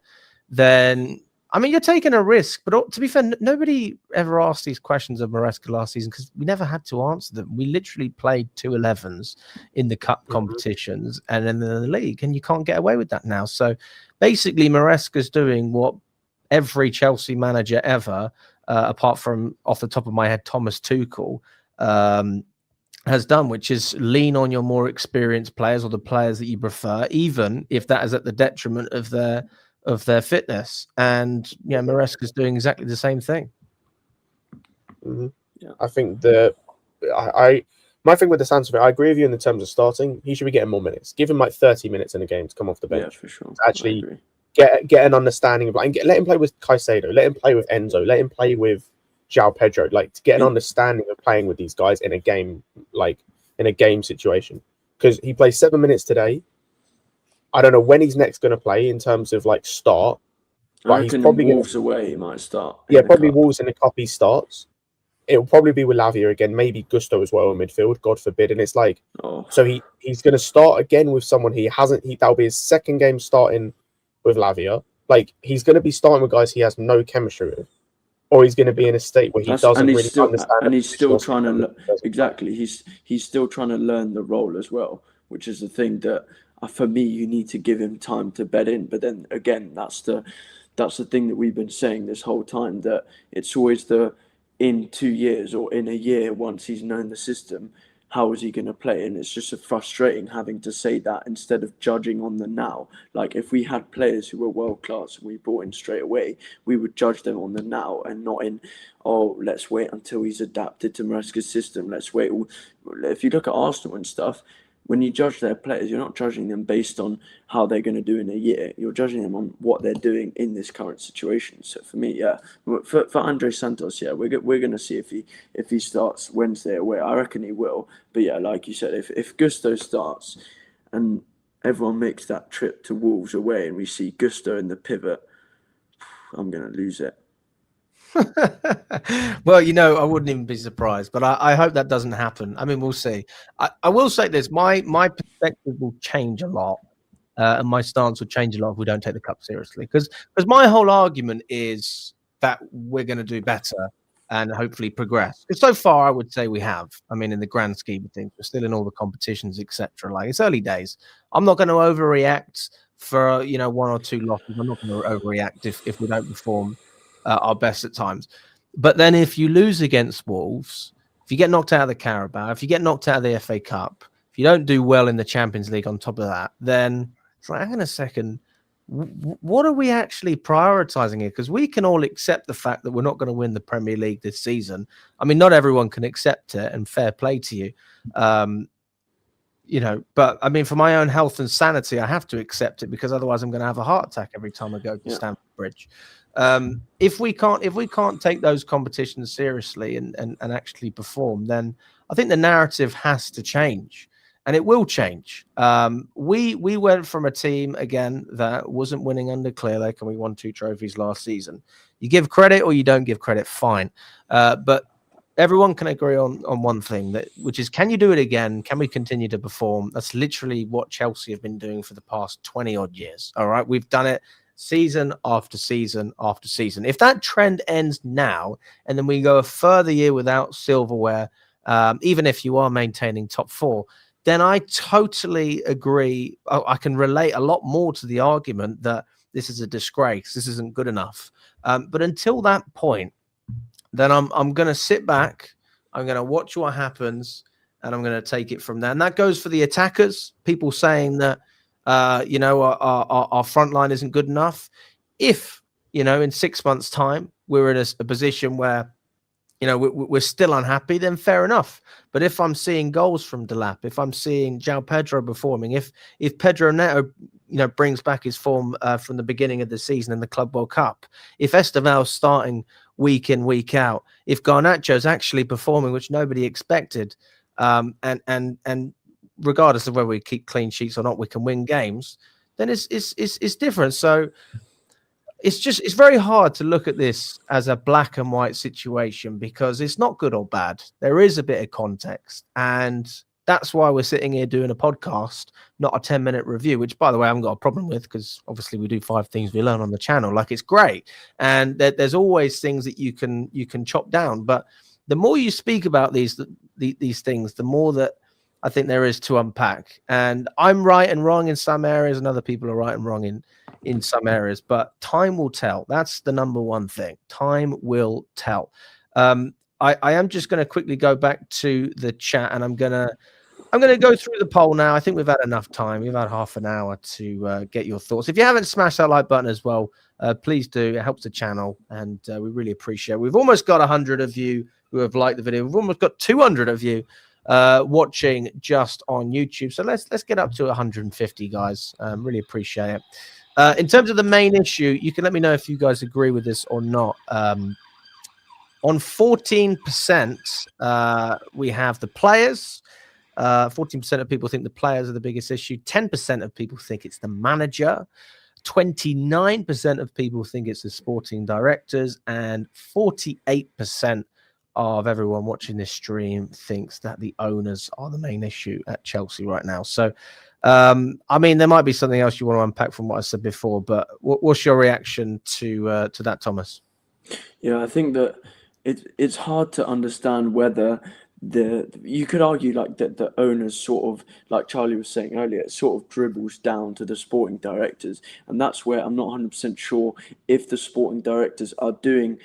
then I mean, you're taking a risk. But to be fair, nobody ever asked these questions of Maresca last season because we never had to answer them. We literally played 2 11s in the cup competitions and then in the league, and you can't get away with that now. So basically, Maresca's doing what every Chelsea manager ever, apart from off the top of my head, Thomas Tuchel, has done, which is lean on your more experienced players or the players that you prefer, even if that is at the detriment of their fitness. And yeah, Maresca's doing exactly the same thing. Mm-hmm. Yeah, I think my thing with the Santos, I agree with you in the terms of starting. He should be getting more minutes. Give him like 30 minutes in a game to come off the bench. Yeah, for sure. To actually get an understanding of like, let him play with Caicedo, let him play with Enzo, let him play with João Pedro, like to get an understanding of playing with these guys in a game, like in a game situation. Because he plays 7 minutes today. I don't know when he's next going to play in terms of like start. But he's probably Wolves away. He might start. Yeah, probably Wolves in the cup. He starts. It'll probably be with Lavia again, maybe Gusto as well in midfield. God forbid. And it's like, so he's going to start again with someone he hasn't. That'll be his second game starting with Lavia. Like he's going to be starting with guys he has no chemistry with, or he's going to be in a state where he doesn't really understand. And he's still trying to exactly. He's still trying to learn the role as well, which is the thing that. For me, you need to give him time to bed in. But then again, that's the thing that we've been saying this whole time, that it's always in 2 years or in a year, once he's known the system, how is he going to play? And it's just frustrating having to say that instead of judging on the now. Like if we had players who were world class and we brought in straight away, we would judge them on the now and not in, let's wait until he's adapted to Maresca's system. Let's wait. If you look at Arsenal and stuff, when you judge their players, you're not judging them based on how they're going to do in a year. You're judging them on what they're doing in this current situation. So for me, yeah, for Andre Santos, yeah, we're going to see if he starts Wednesday away. I reckon he will. But yeah, like you said, if Gusto starts and everyone makes that trip to Wolves away and we see Gusto in the pivot, I'm going to lose it. Well, I wouldn't even be surprised, but I hope that doesn't happen. I mean, we'll see. I will say this: my perspective will change a lot, and my stance will change a lot if we don't take the cup seriously. Because my whole argument is that we're going to do better and hopefully progress. Because so far, I would say we have. I mean, in the grand scheme of things, we're still in all the competitions, etc. Like, it's early days. I'm not going to overreact for 1 or 2 losses. I'm not going to overreact if we don't perform our best at times. But then if you lose against Wolves, if you get knocked out of the Carabao, if you get knocked out of the FA Cup, if you don't do well in the Champions League on top of that, then it's like, hang on a second, what are we actually prioritizing here? Because we can all accept the fact that we're not going to win the Premier League this season. I mean, not everyone can accept it, and fair play to you. But I mean, for my own health and sanity, I have to accept it, because otherwise I'm going to have a heart attack every time I go to Stamford Bridge. If we can't take those competitions seriously and actually perform, then I think the narrative has to change, and it will change. We went from a team again that wasn't winning under Clearlake, and we won 2 trophies last season. You give credit or you don't give credit, fine. But everyone can agree on one thing, which is, can you do it again? Can we continue to perform? That's literally what Chelsea have been doing for the past 20 odd years. All right, we've done it season after season after season. If that trend ends now, and then we go a further year without silverware, even if you are maintaining top 4, then I totally agree. I can relate a lot more to the argument that this is a disgrace, this isn't good enough. But until that point, then I'm going to sit back, I'm going to watch what happens, and I'm going to take it from there. And that goes for the attackers, people saying that our front line isn't good enough. If, in 6 months' time, we're in a position where, we're still unhappy, then fair enough. But if I'm seeing goals from Delap, if I'm seeing João Pedro performing, if Pedro Neto, brings back his form from the beginning of the season in the Club World Cup, if Esteval's starting week in, week out, if Garnacho's actually performing, which nobody expected, and regardless of whether we keep clean sheets or not, we can win games, then it's different. So it's very hard to look at this as a black and white situation, because it's not good or bad. There is a bit of context, and that's why we're sitting here doing a podcast, not a 10-minute review, which, by the way, I haven't got a problem with, because obviously we do 5 things we learn on the channel. Like, it's great, and there's always things that you can chop down. But the more you speak about these things, the more that I think there is to unpack. And I'm right and wrong in some areas, and other people are right and wrong in some areas. But time will tell. That's the number one thing. Time will tell. I am just going to quickly go back to the chat, and I'm going to go through the poll now. I think we've had enough time. We've had half an hour to get your thoughts. If you haven't smashed that like button as well, please do. It helps the channel, and we really appreciate it. We've almost got 100 of you who have liked the video. We've almost got 200 of you watching just on YouTube. So let's get up to 150, guys. Really appreciate it. In terms of the main issue, you can let me know if you guys agree with this or not. On 14%, we have the players. 14% of people think the players are the biggest issue. 10% of people think it's the manager. 29% of people think it's the sporting directors. And 48% of everyone watching this stream thinks that the owners are the main issue at Chelsea right now. So, I mean, there might be something else you want to unpack from what I said before, but what's your reaction to that, Thomas? Yeah, I think that it's hard to understand whether you could argue like that the owners sort of, like Charlie was saying earlier, it sort of dribbles down to the sporting directors, and that's where I'm not 100% sure if the sporting directors are doing.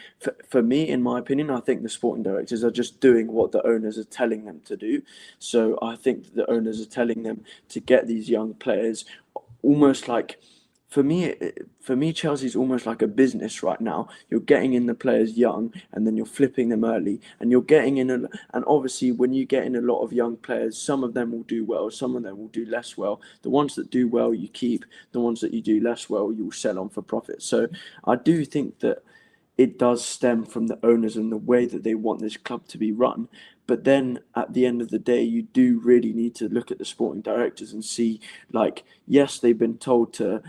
For me, in my opinion, I think the sporting directors are just doing what the owners are telling them to do. So I think that the owners are telling them to get these young players, almost like. For me, Chelsea's almost like a business right now. You're getting in the players young, and then you're flipping them early, and you're getting in. And obviously, when you get in a lot of young players, some of them will do well, some of them will do less well. The ones that do well, you keep. The ones that you do less well, you'll sell on for profit. So I do think that it does stem from the owners and the way that they want this club to be run. But then at the end of the day, you do really need to look at the sporting directors and see, like, yes, they've been told to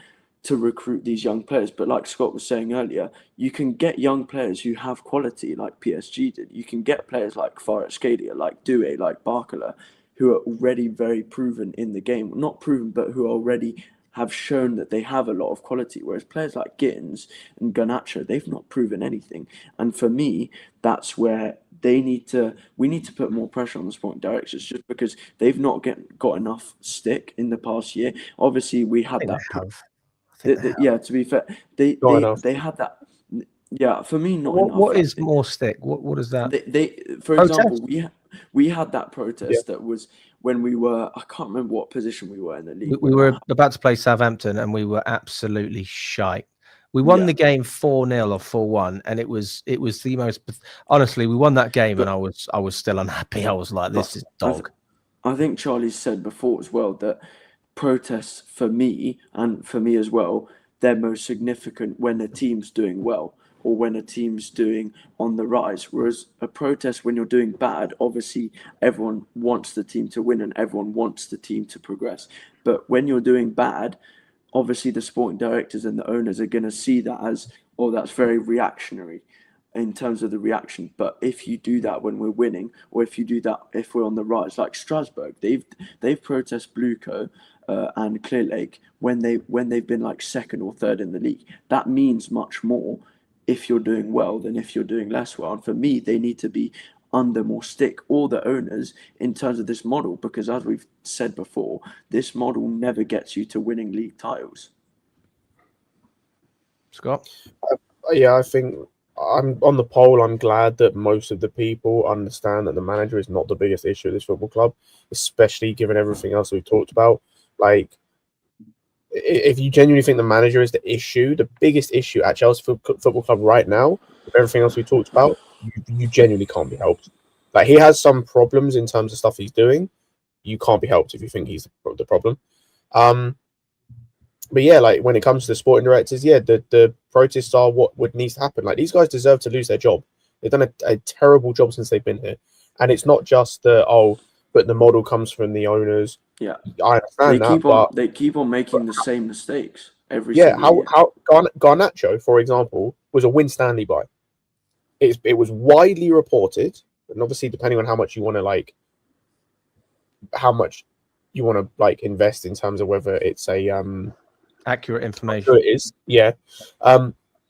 recruit these young players, but like Scott was saying earlier, you can get young players who have quality like PSG did. You can get players like Kvaratskhelia, like Doué, like Barcola, who are already very proven in the game. Not proven, but who already have shown that they have a lot of quality, whereas players like Gittins and Garnacho, they've not proven anything. And for me, that's where we need to put more pressure on the sporting directors, just because they've not got enough stick in the past year. Obviously, we had that. Yeah, to be fair, they had that. Yeah, for me, not enough. What is more stick? What is that? For example, we had that protest that was when we were, I can't remember what position we were in the league. We were about to play Southampton, and we were absolutely shite. We won the game 4-0 or 4-1, and it was the most. Honestly, we won that game, and I was still unhappy. I was like, this is dog. I think Charlie said before as well that protests for me, and for me as well, they're most significant when a team's doing well, or when a team's doing on the rise. Whereas a protest when you're doing bad, obviously everyone wants the team to win and everyone wants the team to progress. But when you're doing bad, obviously the sporting directors and the owners are going to see that as, oh, that's very reactionary in terms of the reaction. But if you do that when we're winning, or if you do that if we're on the rise, like Strasbourg, they've protested Blueco and Clear Lake when they've been like second or third in the league. That means much more if you're doing well than if you're doing less well. And for me, they need to be under more stick, or the owners, in terms of this model, because as we've said before, this model never gets you to winning league titles. Scott? Yeah, I think I'm on the poll. I'm glad that most of the people understand that the manager is not the biggest issue at this football club, especially given everything else we've talked about. Like, if you genuinely think the manager is the issue, the biggest issue at Chelsea Football Club right now, with everything else we talked about, you genuinely can't be helped. Like, he has some problems in terms of stuff he's doing. You can't be helped if you think he's the problem. But yeah, like when it comes to the sporting directors, yeah, the protests are what needs to happen. Like, these guys deserve to lose their job. They've done a terrible job since they've been here, and it's not just but the model comes from the owners. Yeah, I understand but they keep on making the same mistakes every single year. How Garnacho, for example, was a Win Stanley buy. It was widely reported, and obviously depending on how much you want to invest in terms of whether it's a accurate information. Sure it is, yeah.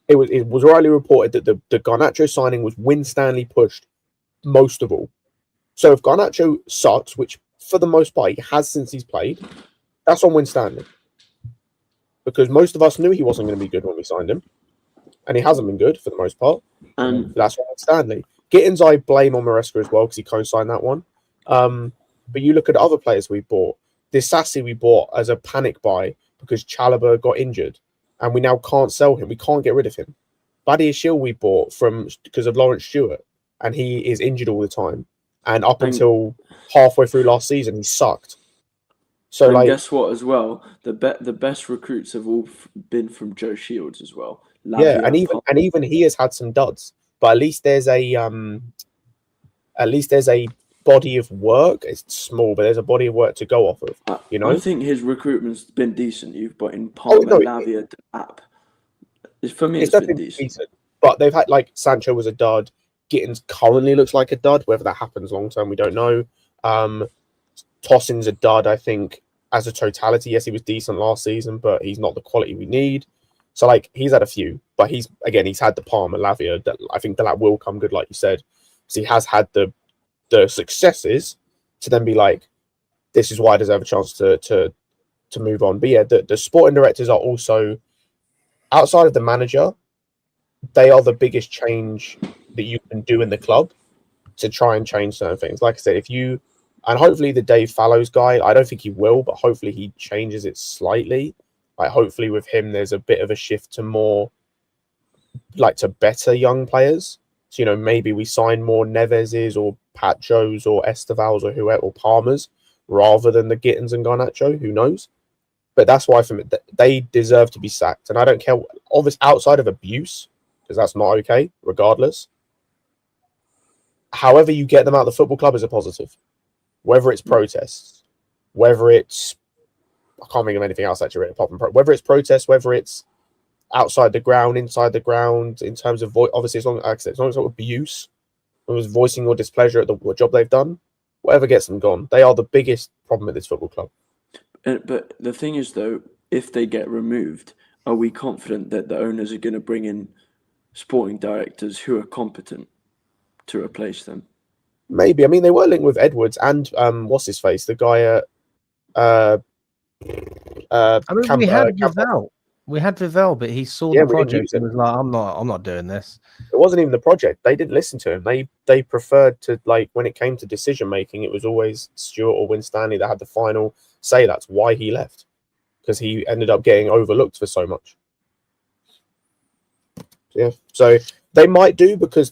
It was widely reported that the Garnacho signing was Win Stanley pushed most of all. So if Garnacho sucks, which for the most part he has since he's played, that's on Win Stanley. Because most of us knew he wasn't going to be good when we signed him. And he hasn't been good for the most part. And that's on Win Stanley. Gittins I blame on Maresca as well, because he co-signed that one. But you look at other players we bought. Disassi we bought as a panic buy because Chalobah got injured. And we now can't sell him. We can't get rid of him. Buddy Ashil we bought because of Lawrence Stewart. And he is injured all the time. And up until halfway through last season, he sucked. So, and guess what? As well, the best recruits have all been from Joe Shields as well. Yeah, and even he has had some duds, but at least there's a body of work. It's small, but there's a body of work to go off of. You know, I think his recruitment's been decent. You've brought in Palmer, Lavia, App. For me, it's been decent. But they've had Sancho was a dud. Gittins currently looks like a dud. Whether that happens long term, we don't know. Tossin's a dud, I think, as a totality. Yes, he was decent last season, but he's not the quality we need. So, he's had a few, but he's had the Palmer, Lavia. I think that will come good, like you said. So he has had the successes to then be this is why I deserve a chance to move on. But yeah, the sporting directors are also, outside of the manager, they are the biggest change that you can do in the club to try and change certain things. Like I said, and hopefully the Dave Fallows guy, I don't think he will, but hopefully he changes it slightly. Hopefully with him, there's a bit of a shift to more, to better young players. So, maybe we sign more Neves's or Pachos or Estevals or whoever, or Palmers, rather than the Gittins and Garnacho. Who knows? But that's why for me, they deserve to be sacked. And I don't care, obviously, outside of abuse, because that's not okay, regardless. However you get them out of the football club is a positive. Whether it's protests, whether it's... I can't think of anything else actually, apart from whether it's protests, whether it's outside the ground, inside the ground, in terms of... obviously, as long as it's not abuse, it was voicing your displeasure at the job they've done, whatever gets them gone. They are the biggest problem at this football club. But the thing is, though, if they get removed, are we confident that the owners are going to bring in sporting directors who are competent to replace them? Maybe. I mean, they were linked with Edwards and what's his face, the guy at I mean, we had Vivell, but he saw the project and was like, "I'm not doing this." It wasn't even the project. They didn't listen to him. They preferred to, like, when it came to decision making, it was always Stuart or Winstanley that had the final say. That's why he left, because he ended up getting overlooked for so much. Yeah, so they might do, because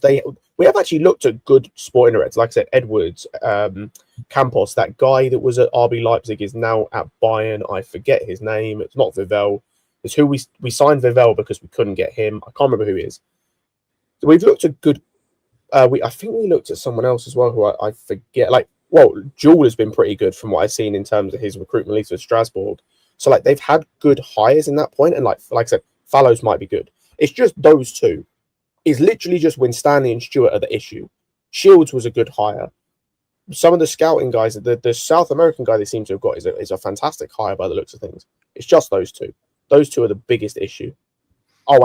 we have actually looked at good sporting directors. Like I said, Edwards, Campos, that guy that was at RB Leipzig is now at Bayern. I forget his name. It's not Vivell. It's who we signed Vivell because we couldn't get him. I can't remember who he is. So we've looked at good. I think we looked at someone else as well who I forget. Like, well, Jewel has been pretty good from what I've seen in terms of his recruitment leads with Strasbourg. So like they've had good hires in that point, and like I said, Fallows might be good. It's just those two. It's literally just Winstanley and Stewart are the issue. Shields was a good hire. Some of the scouting guys, the South American guy they seem to have got is a fantastic hire by the looks of things. It's just those two. Those two are the biggest issue. Oh,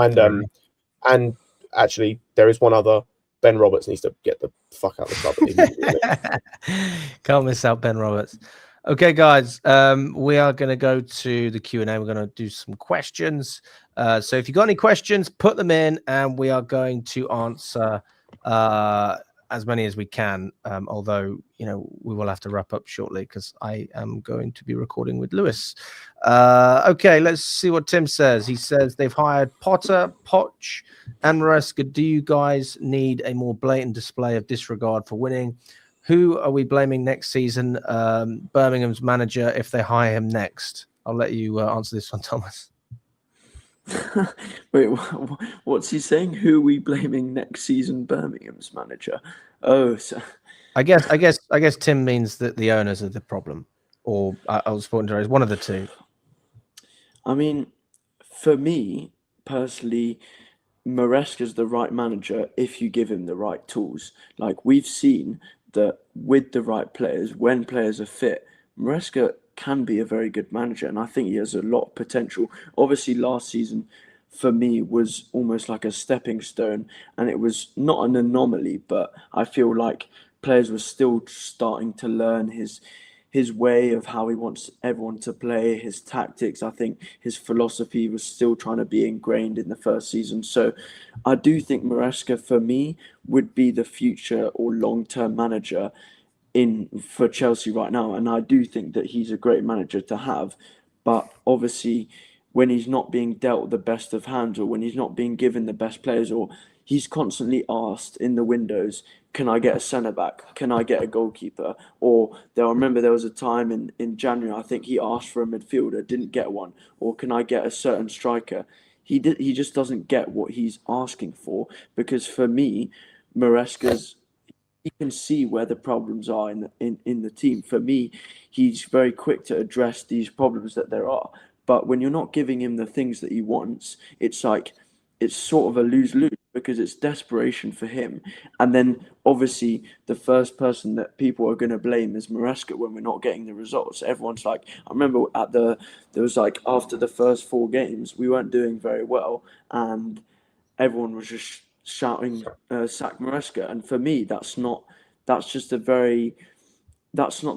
and actually there is one other. Ben Roberts needs to get the fuck out of the club. Can't miss out Ben Roberts. Okay, guys, we are going to go to the Q&A. We're going to do some questions. So if you've got any questions, put them in, and we are going to answer as many as we can, although, you know, we will have to wrap up shortly because I am going to be recording with Lewis. Okay, let's see what Tim says. He says they've hired Potter, Poch, and Maresca. Do you guys need a more blatant display of disregard for winning? Who are we blaming next season? Birmingham's manager if they hire him next. I'll let you answer this one, Thomas. Wait, what's he saying? Who are we blaming next season? Birmingham's manager. Oh, so I guess Tim means that the owners are the problem, or sporting directors, one of the two. I mean, for me personally, Maresca's the right manager if you give him the right tools. Like, we've seen that with the right players, when players are fit, Maresca can be a very good manager, and I think he has a lot of potential. Obviously, last season for me was almost like a stepping stone, and it was not an anomaly, but I feel like players were still starting to learn his way of how he wants everyone to play, his tactics. I think his philosophy was still trying to be ingrained in the first season. So I do think Maresca, for me, would be the future or long-term manager for Chelsea right now. And I do think that he's a great manager to have. But obviously, when he's not being dealt the best of hands, or when he's not being given the best players, or he's constantly asked in the windows, can I get a centre-back? Can I get a goalkeeper? Or I remember there was a time in January, I think he asked for a midfielder, didn't get one. Or can I get a certain striker? He just doesn't get what he's asking for, because for me, Maresca's, he can see where the problems are in the team. For me, he's very quick to address these problems that there are. But when you're not giving him the things that he wants, it's like, it's sort of a lose-lose, because it's desperation for him. And then obviously the first person that people are going to blame is Maresca when we're not getting the results. Everyone's like, I remember there was like, after the first 4 games, we weren't doing very well, and everyone was just shouting, sack Maresca. And for me, that's not the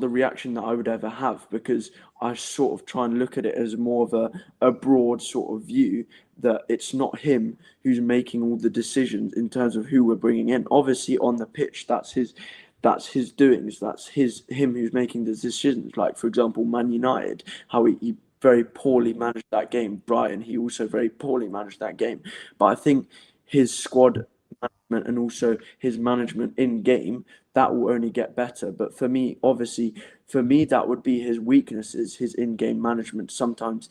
reaction that I would ever have, because I sort of try and look at it as more of a broad sort of view, that it's not him who's making all the decisions in terms of who we're bringing in. Obviously on the pitch, that's his doings, that's him who's making the decisions. Like, for example, Man United, how he very poorly managed that game. Brighton, he also very poorly managed that game. But I think his squad management and also his management in game, that will only get better. But for me, that would be his weaknesses, his in-game management. Sometimes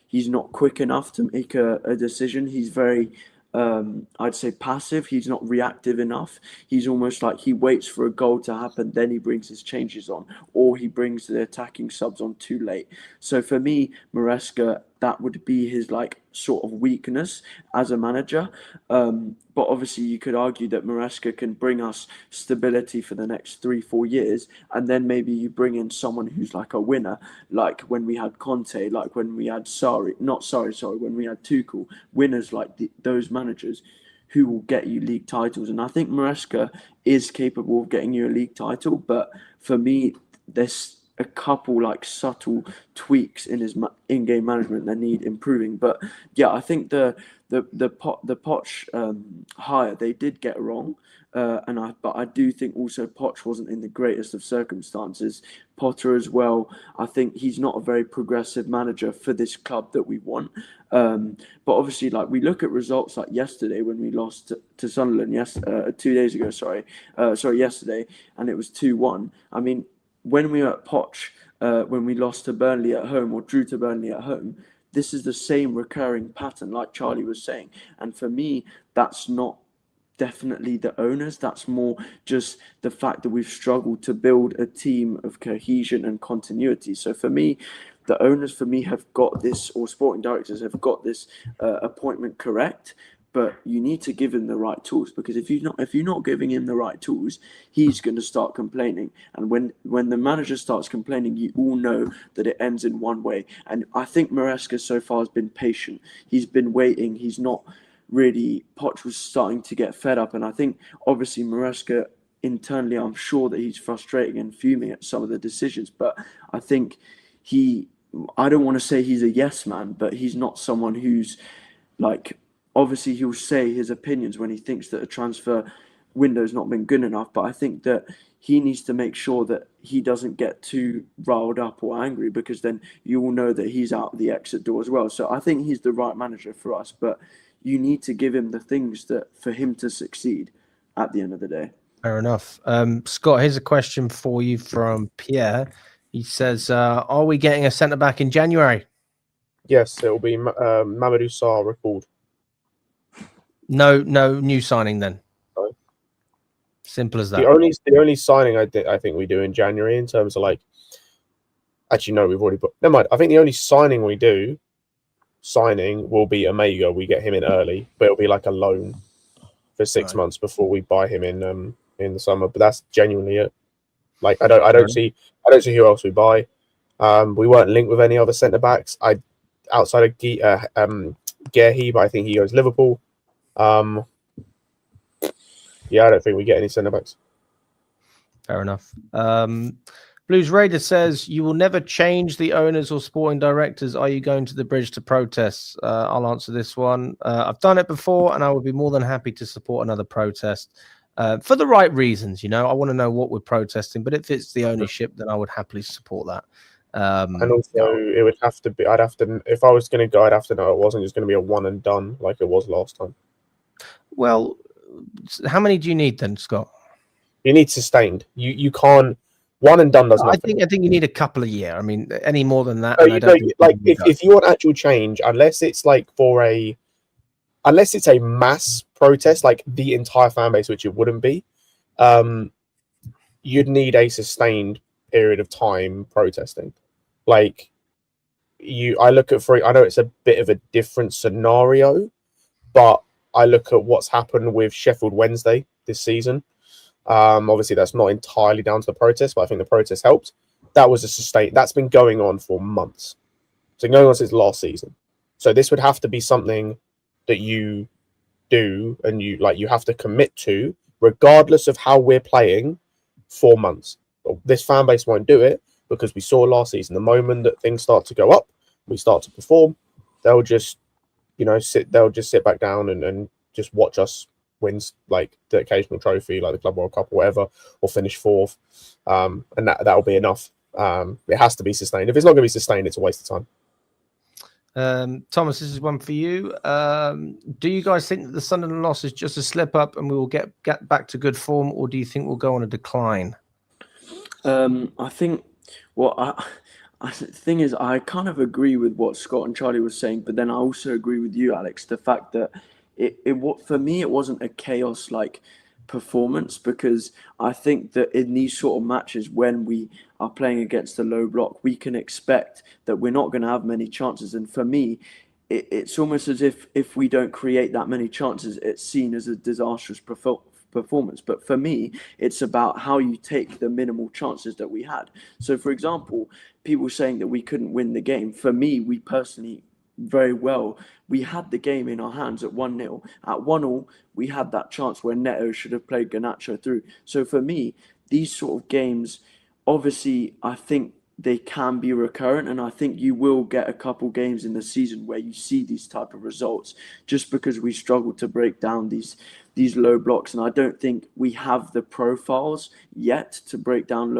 he's not quick enough to make a decision. He's very, I'd say, passive. He's not reactive enough. He's almost like he waits for a goal to happen, then he brings his changes on, or he brings the attacking subs on too late. So for me, Maresca, that would be his like sort of weakness as a manager. But obviously you could argue that Maresca can bring us stability for the next 3-4 years, and then maybe you bring in someone who's like a winner, like when we had Conte, like when we had when we had Tuchel, winners like those managers who will get you league titles. And I think Maresca is capable of getting you a league title, but for me, there's a couple like subtle tweaks in his in-game management that need improving. But yeah, I think the Poch hire they did get wrong, but I do think also Poch wasn't in the greatest of circumstances. Potter as well, I think he's not a very progressive manager for this club that we want. But obviously, like we look at results like yesterday when we lost to Sunderland, 2 days ago, yesterday, and it was 2-1. I mean, when we were at Poch, when we lost to Burnley at home or drew to Burnley at home, this is the same recurring pattern, like Charlie was saying. And for me, that's not definitely the owners. That's more just the fact that we've struggled to build a team of cohesion and continuity. So for me, the owners have got this, or sporting directors have got this appointment correct. But you need to give him the right tools, because if you're not giving him the right tools, he's going to start complaining. And when the manager starts complaining, you all know that it ends in one way. And I think Maresca so far has been patient. He's been waiting. He's not really. Poch was starting to get fed up, and I think obviously Maresca internally, I'm sure that he's frustrating and fuming at some of the decisions. But I think I don't want to say he's a yes man, but he's not someone who's like. Obviously, he'll say his opinions when he thinks that a transfer window's not been good enough. But I think that he needs to make sure that he doesn't get too riled up or angry, because then you will know that he's out the exit door as well. So I think he's the right manager for us. But you need to give him the things that for him to succeed at the end of the day. Fair enough. Scott, here's a question for you from Pierre. He says, are we getting a centre-back in January? Yes, it'll be Mamadou Sarr recalled. No new signing then. No. Simple as that. The only signing I think we do in January in terms of like, actually no, we've already put. Never mind. I think the only signing we do will be Omega. We get him in early, but it'll be like a loan for 6 months before we buy him in the summer. But that's genuinely it. Like I don't see who else we buy. We weren't linked with any other centre backs. Outside of Gearhey, but I think he goes Liverpool. I don't think we get any centre backs. Fair enough. Blues Raider says, you will never change the owners or sporting directors. Are you going to the bridge to protest? I'll answer this one. I've done it before, and I would be more than happy to support another protest for the right reasons. I want to know what we're protesting, but if it's the ownership, then I would happily support that. And also, it would have to be. If I was going to go, I'd have to know it wasn't just going to be a one and done like it was last time. Well, how many do you need then, Scott? You need sustained. You can't. One and done does nothing. I think you need a couple of years. I mean, any more than that. If you want actual change, unless it's a mass protest, like the entire fan base, which it wouldn't be, you'd need a sustained period of time protesting. I look at I know it's a bit of a different scenario, but I look at what's happened with Sheffield Wednesday this season. Obviously, that's not entirely down to the protest, but I think the protest helped. That was that's been going on for months. It's been going on since last season. So this would have to be something that you do and you have to commit to, regardless of how we're playing, for months. But this fan base won't do it because we saw last season, the moment that things start to go up, we start to perform, they'll just sit back down and just watch us win like the occasional trophy, like the Club World Cup or whatever, or finish fourth. And that'll be enough. It has to be sustained. If it's not going to be sustained, it's a waste of time. Thomas, this is one for you. Do you guys think that the Sunderland loss is just a slip up and we will get back to good form, or do you think we'll go on a decline? I think the thing is, I kind of agree with what Scott and Charlie was saying, but then I also agree with you, Alex. The fact that for me, it wasn't a chaos like performance, because I think that in these sort of matches, when we are playing against the low block, we can expect that we're not going to have many chances. And for me, it's almost as if we don't create that many chances, it's seen as a disastrous performance. But for me, it's about how you take the minimal chances that we had. So, for example, people saying that we couldn't win the game. For me, we personally very well. We had the game in our hands at 1-0. At 1-1, we had that chance where Neto should have played Garnacho through. So for me, these sort of games, obviously, I think they can be recurrent, and I think you will get a couple games in the season where you see these type of results, just because we struggle to break down these low blocks, and I don't think we have the profiles yet to break down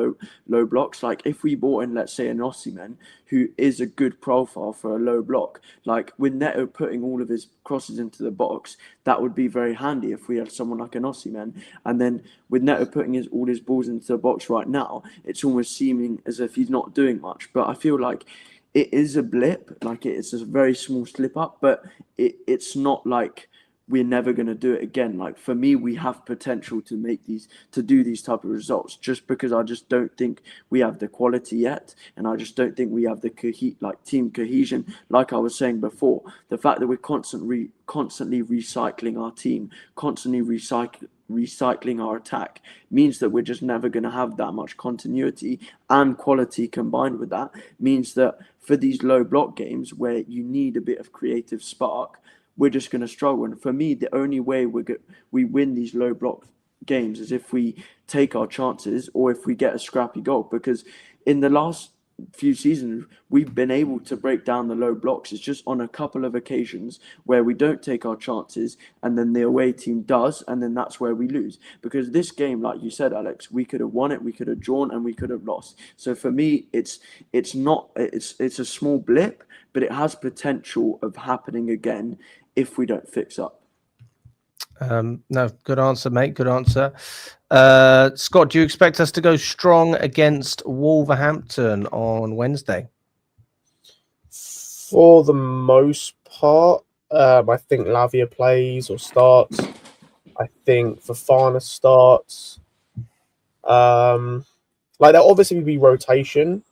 low blocks. Like if we brought in, let's say, an Osimhen, who is a good profile for a low block, like with Neto putting all of his crosses into the box, that would be very handy if we had someone like an Osimhen. And then with Neto putting all his balls into the box right now, it's almost seeming as if he's not doing much. But I feel like it is a blip, like it's a very small slip up, but it's not like we're never going to do it again. Like for me, we have potential to do these type of results, just because I just don't think we have the quality yet, and I just don't think we have the team cohesion. Like I was saying before, the fact that we're constantly recycling our team, constantly recycling our attack, means that we're just never going to have that much continuity, and quality combined with that means that for these low block games where you need a bit of creative spark, we're just going to struggle. And for me, the only way we win these low block games is if we take our chances, or if we get a scrappy goal. Because in the last few seasons, we've been able to break down the low blocks. It's just on a couple of occasions where we don't take our chances, and then the away team does, and then that's where we lose. Because this game, like you said, Alex, we could have won it, we could have drawn, and we could have lost. So for me, it's a small blip, but it has potential of happening again if we don't fix up. No, good answer, mate. Good answer. Scott, do you expect us to go strong against Wolverhampton on Wednesday? For the most part, I think Lavia plays or starts. I think Fofana starts. Like there'll obviously be rotation.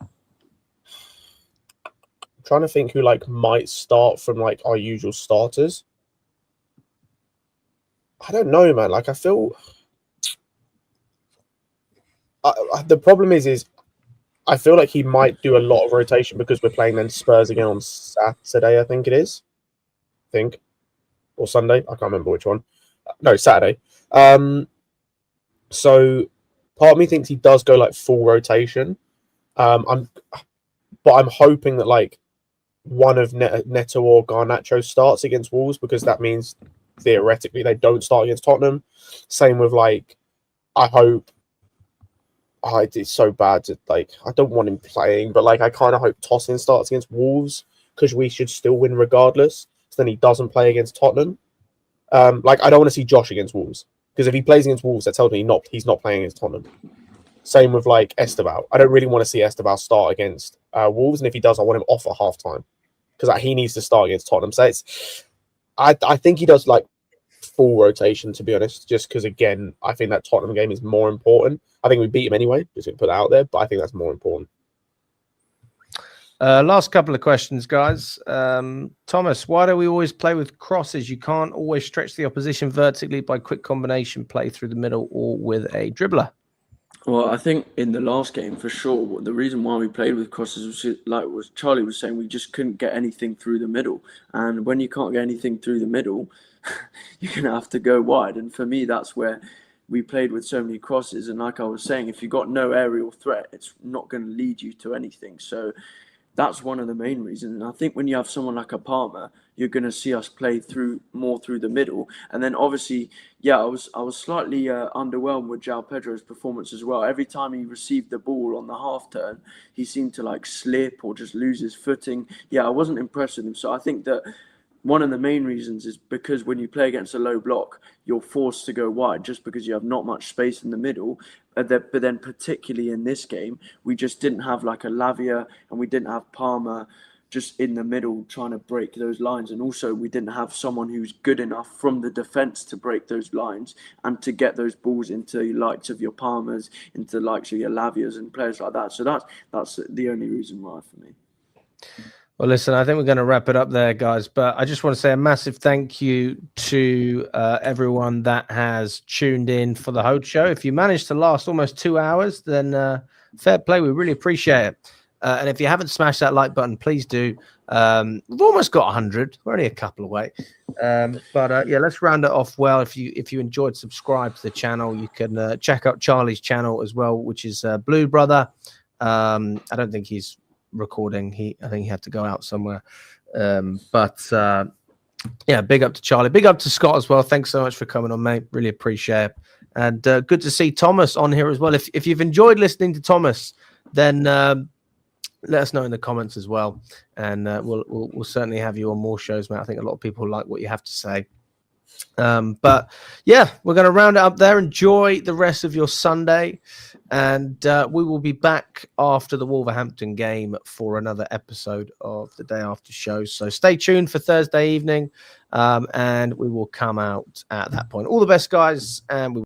I'm trying to think who might start from our usual starters. I don't know, man. I feel the problem is I feel like he might do a lot of rotation because we're playing then Spurs again on Saturday. I think it is. Or Sunday. I can't remember which one. No, Saturday. So part of me thinks he does go full rotation. I'm hoping that one of Neto or Garnacho starts against Wolves, because that means theoretically they don't start against Tottenham. Same with I hope. It's so bad to I don't want him playing, but I kind of hope Tosin starts against Wolves, because we should still win regardless. So then he doesn't play against Tottenham. I don't want to see Josh against Wolves, because if he plays against Wolves, that tells me he's not playing against Tottenham. Same with Esteval. I don't really want to see Esteval start against Wolves, and if he does, I want him off at half time, because he needs to start against Tottenham. So I think he does full rotation, to be honest, just because again I think that Tottenham game is more important. I think we beat him anyway, just to put that out there, but I think that's more important. Last couple of questions, guys. Thomas, why do we always play with crosses? You can't always stretch the opposition vertically by quick combination play through the middle or with a dribbler. Well, I think in the last game, for sure, the reason why we played with crosses was Charlie was saying, we just couldn't get anything through the middle. And when you can't get anything through the middle, you're going to have to go wide. And for me, that's where we played with so many crosses. And like I was saying, if you've got no aerial threat, it's not going to lead you to anything. So that's one of the main reasons. And I think when you have someone like a Palmer, you're going to see us play more through the middle. And then obviously, I was slightly underwhelmed with João Pedro's performance as well. Every time he received the ball on the half turn, he seemed to slip or just lose his footing. I wasn't impressed with him. So I think that one of the main reasons is because when you play against a low block, you're forced to go wide just because you have not much space in the middle. But then particularly in this game, we just didn't have a Lavia, and we didn't have Palmer just in the middle trying to break those lines. And also we didn't have someone who's good enough from the defence to break those lines and to get those balls into the likes of your Palmers, into the likes of your Lavias and players like that. So that's the only reason why for me. Well, listen, I think we're going to wrap it up there, guys. But I just want to say a massive thank you to everyone that has tuned in for the Hoad Show. If you managed to last almost 2 hours, then fair play. We really appreciate it. And if you haven't smashed that like button, please do. We've almost got 100. We're only a couple away. But yeah, let's round it off well. If you enjoyed, subscribe to the channel. You can check out Charlie's channel as well, which is Blue Brother. I don't think he's recording. I think he had to go out somewhere. Yeah, big up to Charlie. Big up to Scott as well. Thanks so much for coming on, mate. Really appreciate it. And good to see Thomas on here as well. If you've enjoyed listening to Thomas, then let us know in the comments as well, and we'll certainly have you on more shows, mate. I think a lot of people like what you have to say. But yeah, we're going to round it up there. Enjoy the rest of your Sunday, and we will be back after the Wolverhampton game for another episode of the Day After Show. So stay tuned for Thursday evening, and we will come out at that point. All the best, guys, and we